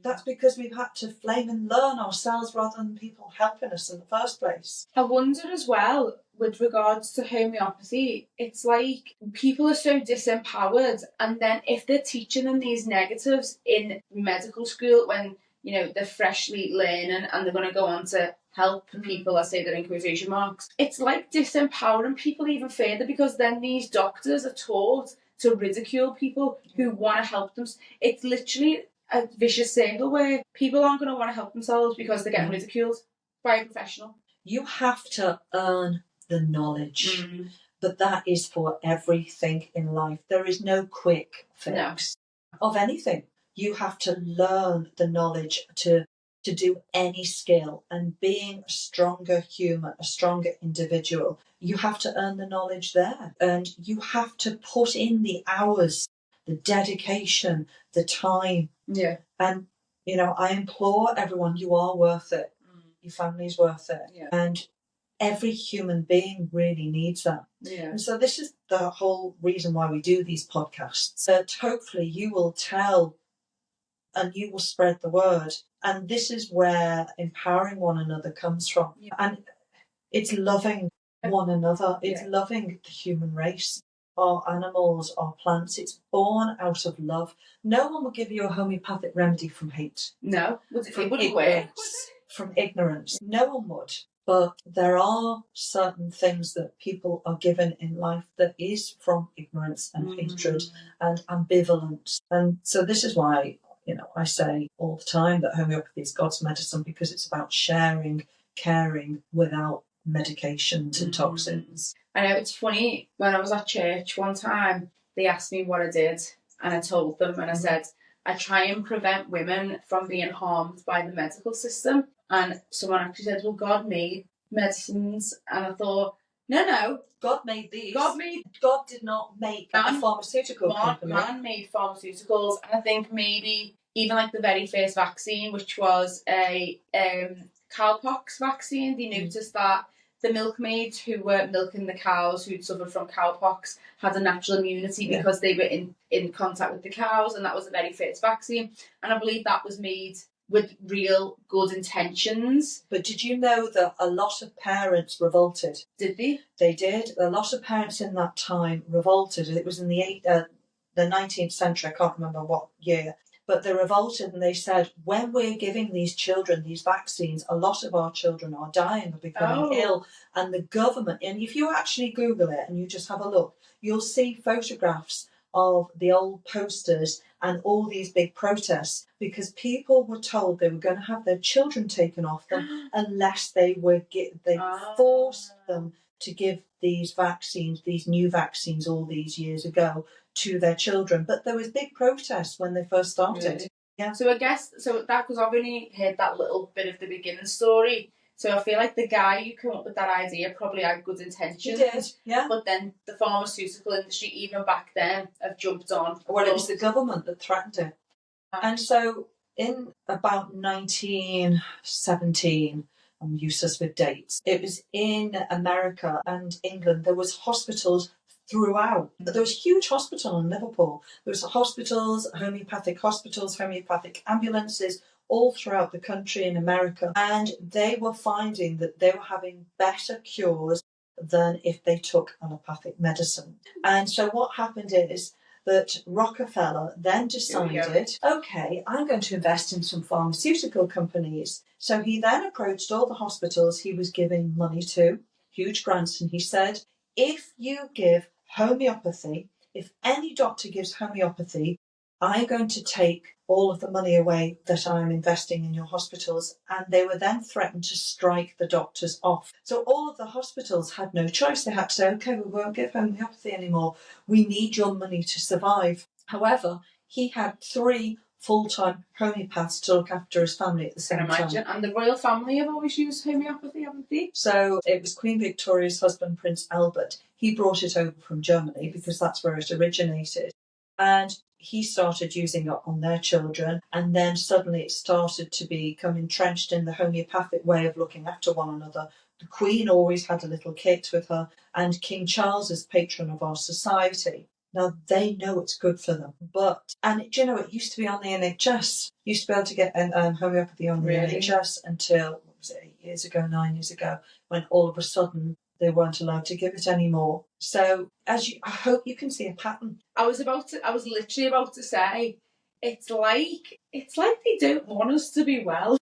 That's because we've had to flame and learn ourselves rather than people helping us in the first place. I wonder as well, with regards to homeopathy, it's like people are so disempowered, and then if they're teaching them these negatives in medical school when, you know, they're freshly learning and they're going to go on to help people, I say that in quotation marks, it's like disempowering people even further, because then these doctors are taught to ridicule people who want to help them. It's literally a vicious circle where people aren't going to want to help themselves because they're getting ridiculed by a professional. You have to earn the knowledge, but that is for everything in life. There is no quick fix of anything. You have to learn the knowledge to do any skill, and being a stronger human, a stronger individual, you have to earn the knowledge there, and you have to put in the hours, the dedication, the time. Yeah. And, you know, I implore everyone, you are worth it. Your family's worth it. Yeah. And every human being really needs that. Yeah. And so this is the whole reason why we do these podcasts, that hopefully you will tell and you will spread the word. And this is where empowering one another comes from. Yeah. And it's loving one another. It's loving the human race, our animals, our plants. It's born out of love. No one will give you a homeopathic remedy from hate. No. It wouldn't work. From ignorance. No one would. But there are certain things that people are given in life that is from ignorance and hatred and ambivalence. And so this is why, I say all the time that homeopathy is God's medicine, because it's about sharing, caring without medications and toxins. I know, it's funny, when I was at church one time, they asked me what I did, and I told them, and I said, I try and prevent women from being harmed by the medical system. And someone actually said, well, God made medicines. And I thought, no. God made these. God did not make a pharmaceutical company. Man made pharmaceuticals. And I think maybe even like the very first vaccine, which was a cowpox vaccine, they noticed that the milkmaids who were milking the cows who'd suffered from cowpox had a natural immunity because they were in contact with the cows, and that was the very first vaccine. And I believe that was made with real good intentions. But did you know that a lot of parents revolted? Did they? They did. A lot of parents in that time revolted. It was in the 19th century, I can't remember what year. But they revolted and they said, when we're giving these children these vaccines, a lot of our children are dying or becoming ill. And the government, and if you actually Google it and you just have a look, you'll see photographs of the old posters and all these big protests, because people were told they were going to have their children taken off them unless they forced them to give these vaccines, these new vaccines all these years ago, to their children. But there was big protests when they first started. Really? Yeah. So I guess, that, because I've only heard that little bit of the beginning story, so I feel like the guy who came up with that idea probably had good intentions. He did, yeah. But then the pharmaceutical industry, even back then, have jumped on. Well, it was the government that threatened it. And so in about 1917, I'm useless with dates, it was in America and England, there was hospitals throughout. There was a huge hospital in Liverpool. There was hospitals, homeopathic ambulances, all throughout the country in America. And they were finding that they were having better cures than if they took allopathic medicine. And so what happened is that Rockefeller then decided, okay, I'm going to invest in some pharmaceutical companies. So he then approached all the hospitals he was giving money to, huge grants, and he said, if you give homeopathy, if any doctor gives homeopathy, I'm going to take all of the money away that I'm investing in your hospitals. And they were then threatened to strike the doctors off. So all of the hospitals had no choice. They had to say, okay, we won't give homeopathy anymore. We need your money to survive. However, he had 3 full-time homeopaths to look after his family at the same time. And the royal family have always used homeopathy, haven't they? So it was Queen Victoria's husband, Prince Albert. He brought it over from Germany because that's where it originated. And he started using it on their children, and then suddenly it started to become entrenched in the homeopathic way of looking after one another. The Queen always had a little kit with her, and King Charles is patron of our society. Now, they know it's good for them. And it used to be on the NHS. You used to be able to get homeopathy on the NHS until, 9 years ago, when all of a sudden they weren't allowed to give it anymore. So, I hope you can see a pattern. I was literally about to say, it's like they don't want us to be well.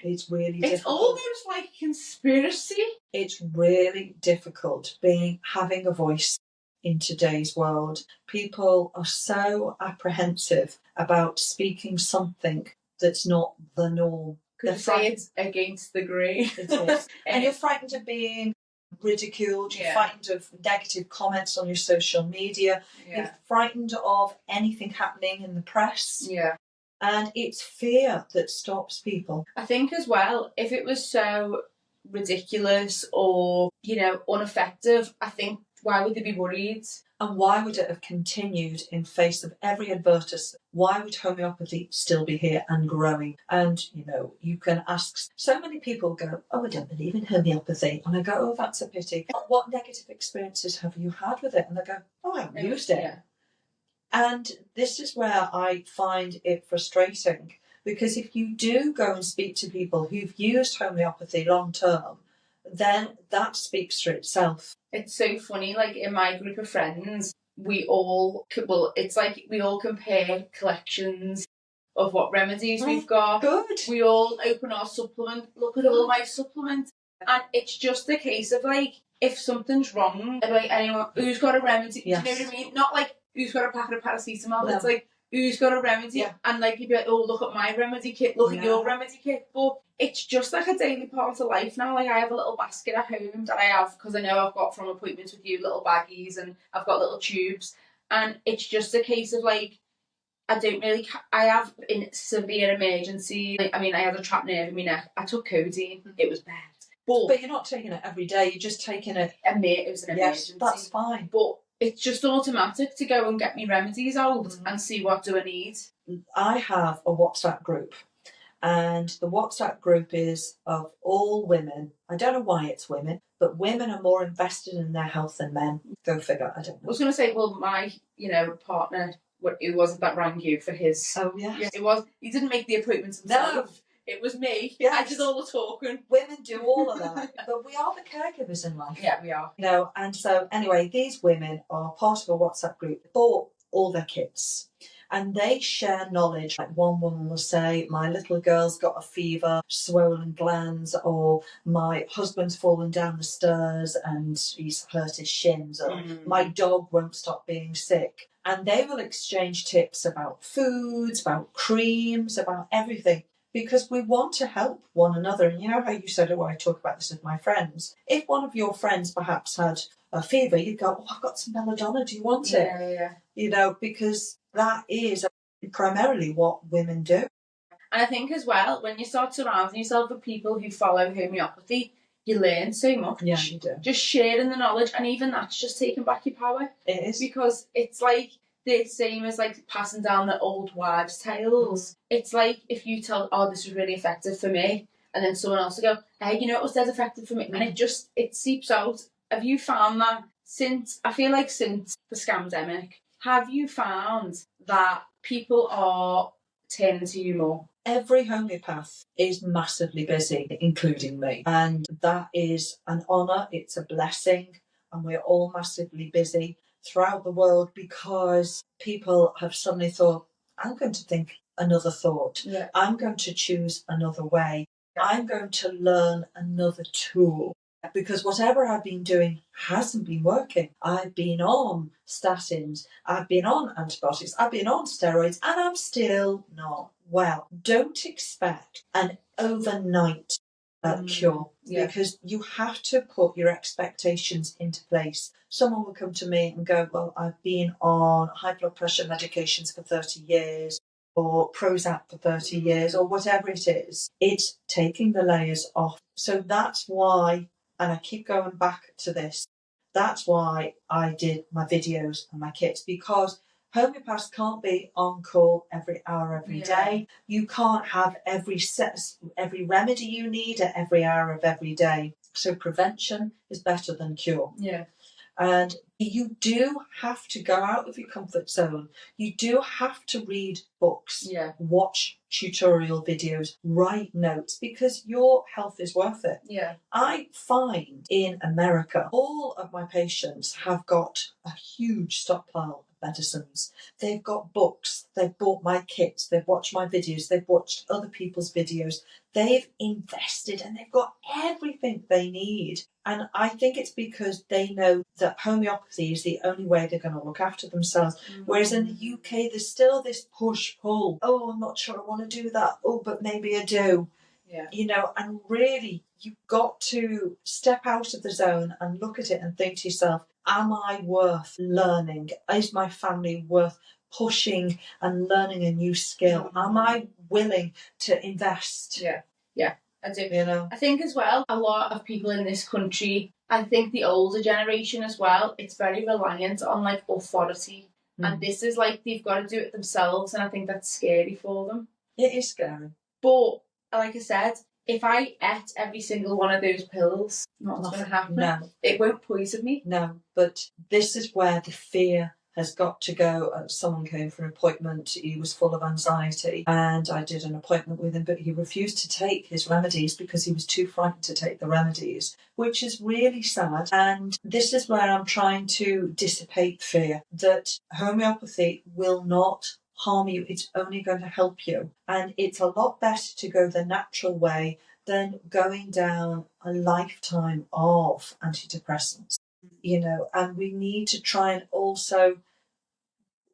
It's really difficult. It's almost like a conspiracy. It's really difficult having a voice in today's world. People are so apprehensive about speaking something that's not the norm. Could say it's against the grain. It is. And you're frightened of being ridiculed, you're frightened of negative comments on your social media, you're frightened of anything happening in the press. Yeah. And it's fear that stops people. I think as well, if it was so ridiculous or, ineffective, I think, why would they be worried? And why would it have continued in face of every advertisement? Why would homeopathy still be here and growing? And, you can ask, so many people go, oh, I don't believe in homeopathy. And I go, oh, that's a pity. What negative experiences have you had with it? And they go, oh, I haven't used it. Yeah. And this is where I find it frustrating, because if you do go and speak to people who've used homeopathy long term, then that speaks for itself. It's so funny, like in my group of friends, it's like we all compare collections of what remedies we've got. Good. We all open our supplement, look at all my supplements, and it's just a case of like, if something's wrong, like anyone who's got a remedy, Yes. do you know what I mean? Not like who's got a packet of paracetamol. No. It's like who's got a remedy, Yeah. and like you'd be like, oh, look at my remedy kit, look at your remedy kit. But it's just like a daily part of life now. Like I have a little basket at home that I have because I know I've got from appointments with you little baggies, and I've got little tubes, and it's just a case of like, I don't really. I have in severe emergency. Like, I mean, I had a trapped nerve in my neck. I took codeine. It was bad. But you're not taking it every day. You're just taking it. It was an emergency. That's fine. But it's just automatic to go and get me remedies out and see what do I need. I have a WhatsApp group, and the WhatsApp group is of all women. I don't know why it's women, but women are more invested in their health than men. Go figure. I don't know. I was going to say, well, my partner, it wasn't that rang you for his. Oh yeah. Yeah, it was. He didn't make the appointments himself. No. It was me. Yes. I did all the talking. Women do all of that. But we are the caregivers in life. Yeah, we are. And so anyway, these women are part of a WhatsApp group for all their kids. And they share knowledge. Like one woman will say, my little girl's got a fever, swollen glands, or my husband's fallen down the stairs and he's hurt his shins, or my dog won't stop being sick. And they will exchange tips about foods, about creams, about everything. Because we want to help one another. And you know how you said, oh, I talk about this with my friends. If one of your friends perhaps had a fever, you'd go, oh, I've got some belladonna, do you want it? Yeah. Because that is primarily what women do. And I think as well, when you start surrounding yourself with people who follow homeopathy, you learn so much. Yeah, you do. Just sharing the knowledge, and even that's just taking back your power. It is. Because it's like the same as like passing down the old wives' tales. It's like if you tell, oh, this was really effective for me, and then someone else will go, hey, it was dead effective for me, and it seeps out. Have you found that since the scamdemic, have you found that people are turning to you more? Every homeopath is massively busy, including me, and that is an honour, it's a blessing, and we're all massively busy throughout the world because people have suddenly thought, I'm going to think another thought. Yeah. I'm going to choose another way. I'm going to learn another tool. Because whatever I've been doing hasn't been working. I've been on statins, I've been on antibiotics, I've been on steroids, and I'm still not well. Don't expect an overnight cure, because you have to put your expectations into place. Someone will come to me and go, well, I've been on high blood pressure medications for 30 years, or Prozac for 30 years, or whatever it is. It's taking the layers off. So that's why, and I keep going back to this, that's why I did my videos and my kits, because homeopaths can't be on call every hour, every day. You can't have every remedy you need at every hour of every day. So prevention is better than cure. Yeah. And you do have to go out of your comfort zone. You do have to read books, watch tutorial videos, write notes, because your health is worth it. Yeah. I find in America, all of my patients have got a huge stockpile of medicines. They've got books, they've bought my kits, they've watched my videos, they've watched other people's videos. They've invested and they've got everything they need. And I think it's because they know that homeopathy is the only way they're going to look after themselves. Whereas in the UK, there's still this push-pull. Oh, I'm not sure I want to do that. Oh, but maybe I do. Yeah. And really, you've got to step out of the zone and look at it and think to yourself, am I worth learning? Is my family worth pushing and learning a new skill? Am I willing to invest? Yeah, I do. I think as well, a lot of people in this country, I think the older generation as well, it's very reliant on like authority. And this is like, they've got to do it themselves, and I think that's scary for them. It is scary. But like I said, if I ate every single one of those pills, what's going to happen? No. It won't poison me. No, but this is where the fear has got to go. Someone came for an appointment, he was full of anxiety, and I did an appointment with him, but he refused to take his remedies because he was too frightened to take the remedies, which is really sad. And this is where I'm trying to dissipate fear, that homeopathy will not harm you, it's only going to help you. And it's a lot better to go the natural way than going down a lifetime of antidepressants, and we need to try and also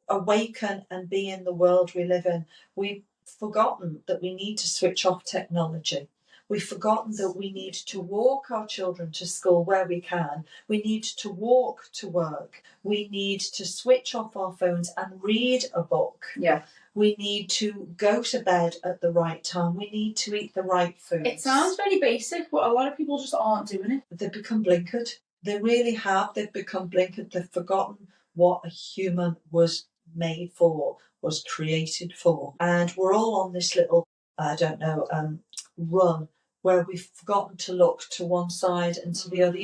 awaken and be in the world we live in. We've forgotten that we need to switch off technology. We've forgotten that we need to walk our children to school where we can. We need to walk to work. We need to switch off our phones and read a book. Yeah. We need to go to bed at the right time. We need to eat the right foods. It sounds very basic, but a lot of people just aren't doing it. They've become blinkered. They really have. They've become blinkered. They've forgotten what a human was made for, was created for. And we're all on this little, run where we've forgotten to look to one side and to the other.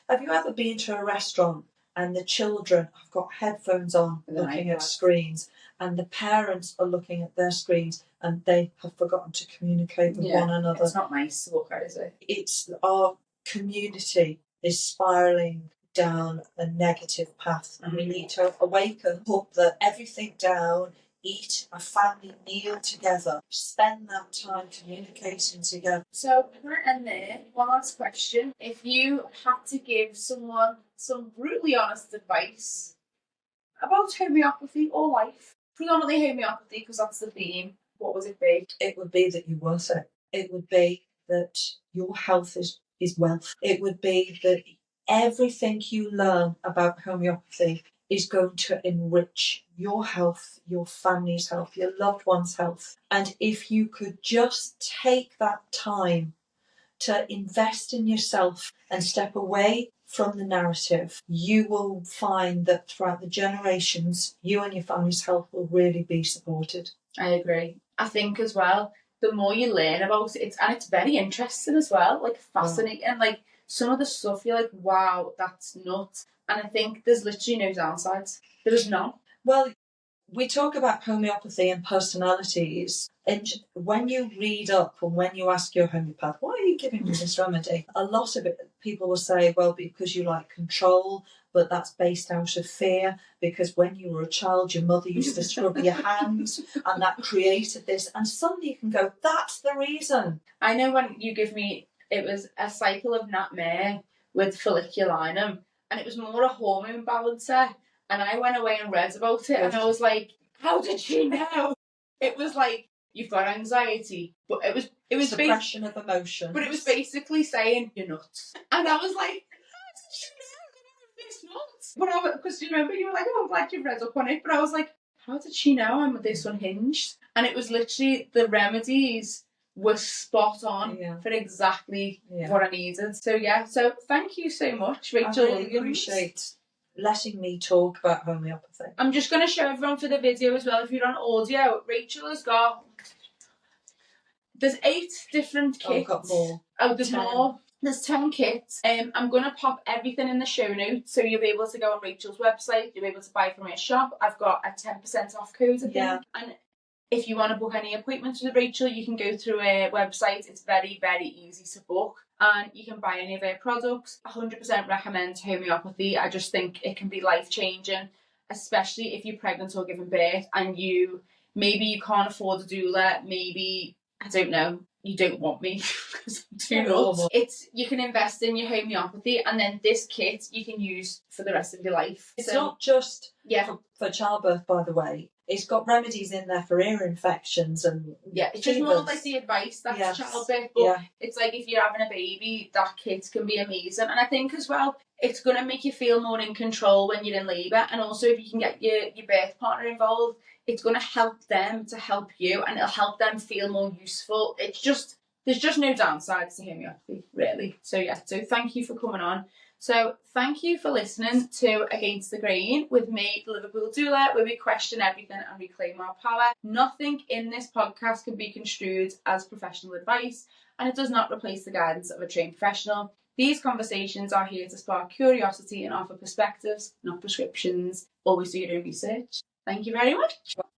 Have you ever been to a restaurant and the children have got headphones on looking at screens, and the parents are looking at their screens and they have forgotten to communicate with one another? It's not nice to look at, is it? It's our community is spiralling down a negative path, and we need to awaken, put everything down, eat a family meal together, spend that time communicating together. So I'm going to end there. One last question. If you had to give someone some brutally honest advice about homeopathy or life, predominantly homeopathy because that's the theme, what would it be? It would be that you're worth it. It would be that your health is wealth. It would be that everything you learn about homeopathy is going to enrich your health, your family's health, your loved one's health. And if you could just take that time to invest in yourself and step away from the narrative, you will find that throughout the generations, you and your family's health will really be supported. I agree. I think as well, the more you learn about it, it's very interesting as well, like fascinating. And like some of the stuff you're like, wow, that's nuts. And I think there's literally no downsides. There is none. Well, we talk about homeopathy and personalities, and when you read up and when you ask your homeopath, why are you giving me this remedy? A lot of it, people will say, well, because you like control, but that's based out of fear, because when you were a child, your mother used to scrub your hands, and that created this. And suddenly you can go, that's the reason. I know when you give me, it was a cycle of Nat Mare with folliculinum, and it was more a hormone balancer. And I went away and read about it, and I was like, how did she know? It was like, you've got anxiety, but it was suppression of emotion. But it was basically saying, you're nuts. And I was like, how did she know this nuts? But because you remember, you were like, oh, I'm glad you've read up on it. But I was like, how did she know I'm this unhinged? And it was literally, the remedies were spot on for exactly what I needed. So thank you so much, Rachel. I really appreciate letting me talk about homeopathy. I'm just going to show everyone for the video as well. If you're on audio, Rachel has got, there's 8 different kits. I've got more. Oh, there's 10. more. There's 10 kits. I'm going to pop everything in the show notes, so you'll be able to go on Rachel's website. You'll be able to buy from her shop. I've got a 10% off code, I think. Yeah. And if you want to book any appointments with Rachel, you can go through her website. It's very, very easy to book. And you can buy any of her products. 100% recommend homeopathy. I just think it can be life-changing, especially if you're pregnant or giving birth and maybe you can't afford a doula, maybe, I don't know, you don't want me because I'm too nuts. You can invest in your homeopathy, and then this kit you can use for the rest of your life. It's not just for childbirth, by the way. It's got remedies in there for ear infections and it's just more like the advice that's childbirth. But it's like if you're having a baby, that kit can be amazing. And I think as well, it's going to make you feel more in control when you're in labour. And also if you can get your birth partner involved, it's going to help them to help you, and it'll help them feel more useful. There's just no downsides to homeopathy, really. So thank you for coming on. So thank you for listening to Against the Grain with me, the Liverpool doula, where we question everything and reclaim our power. Nothing in this podcast can be construed as professional advice, and it does not replace the guidance of a trained professional. These conversations are here to spark curiosity and offer perspectives, not prescriptions. Always do your own research. Thank you very much.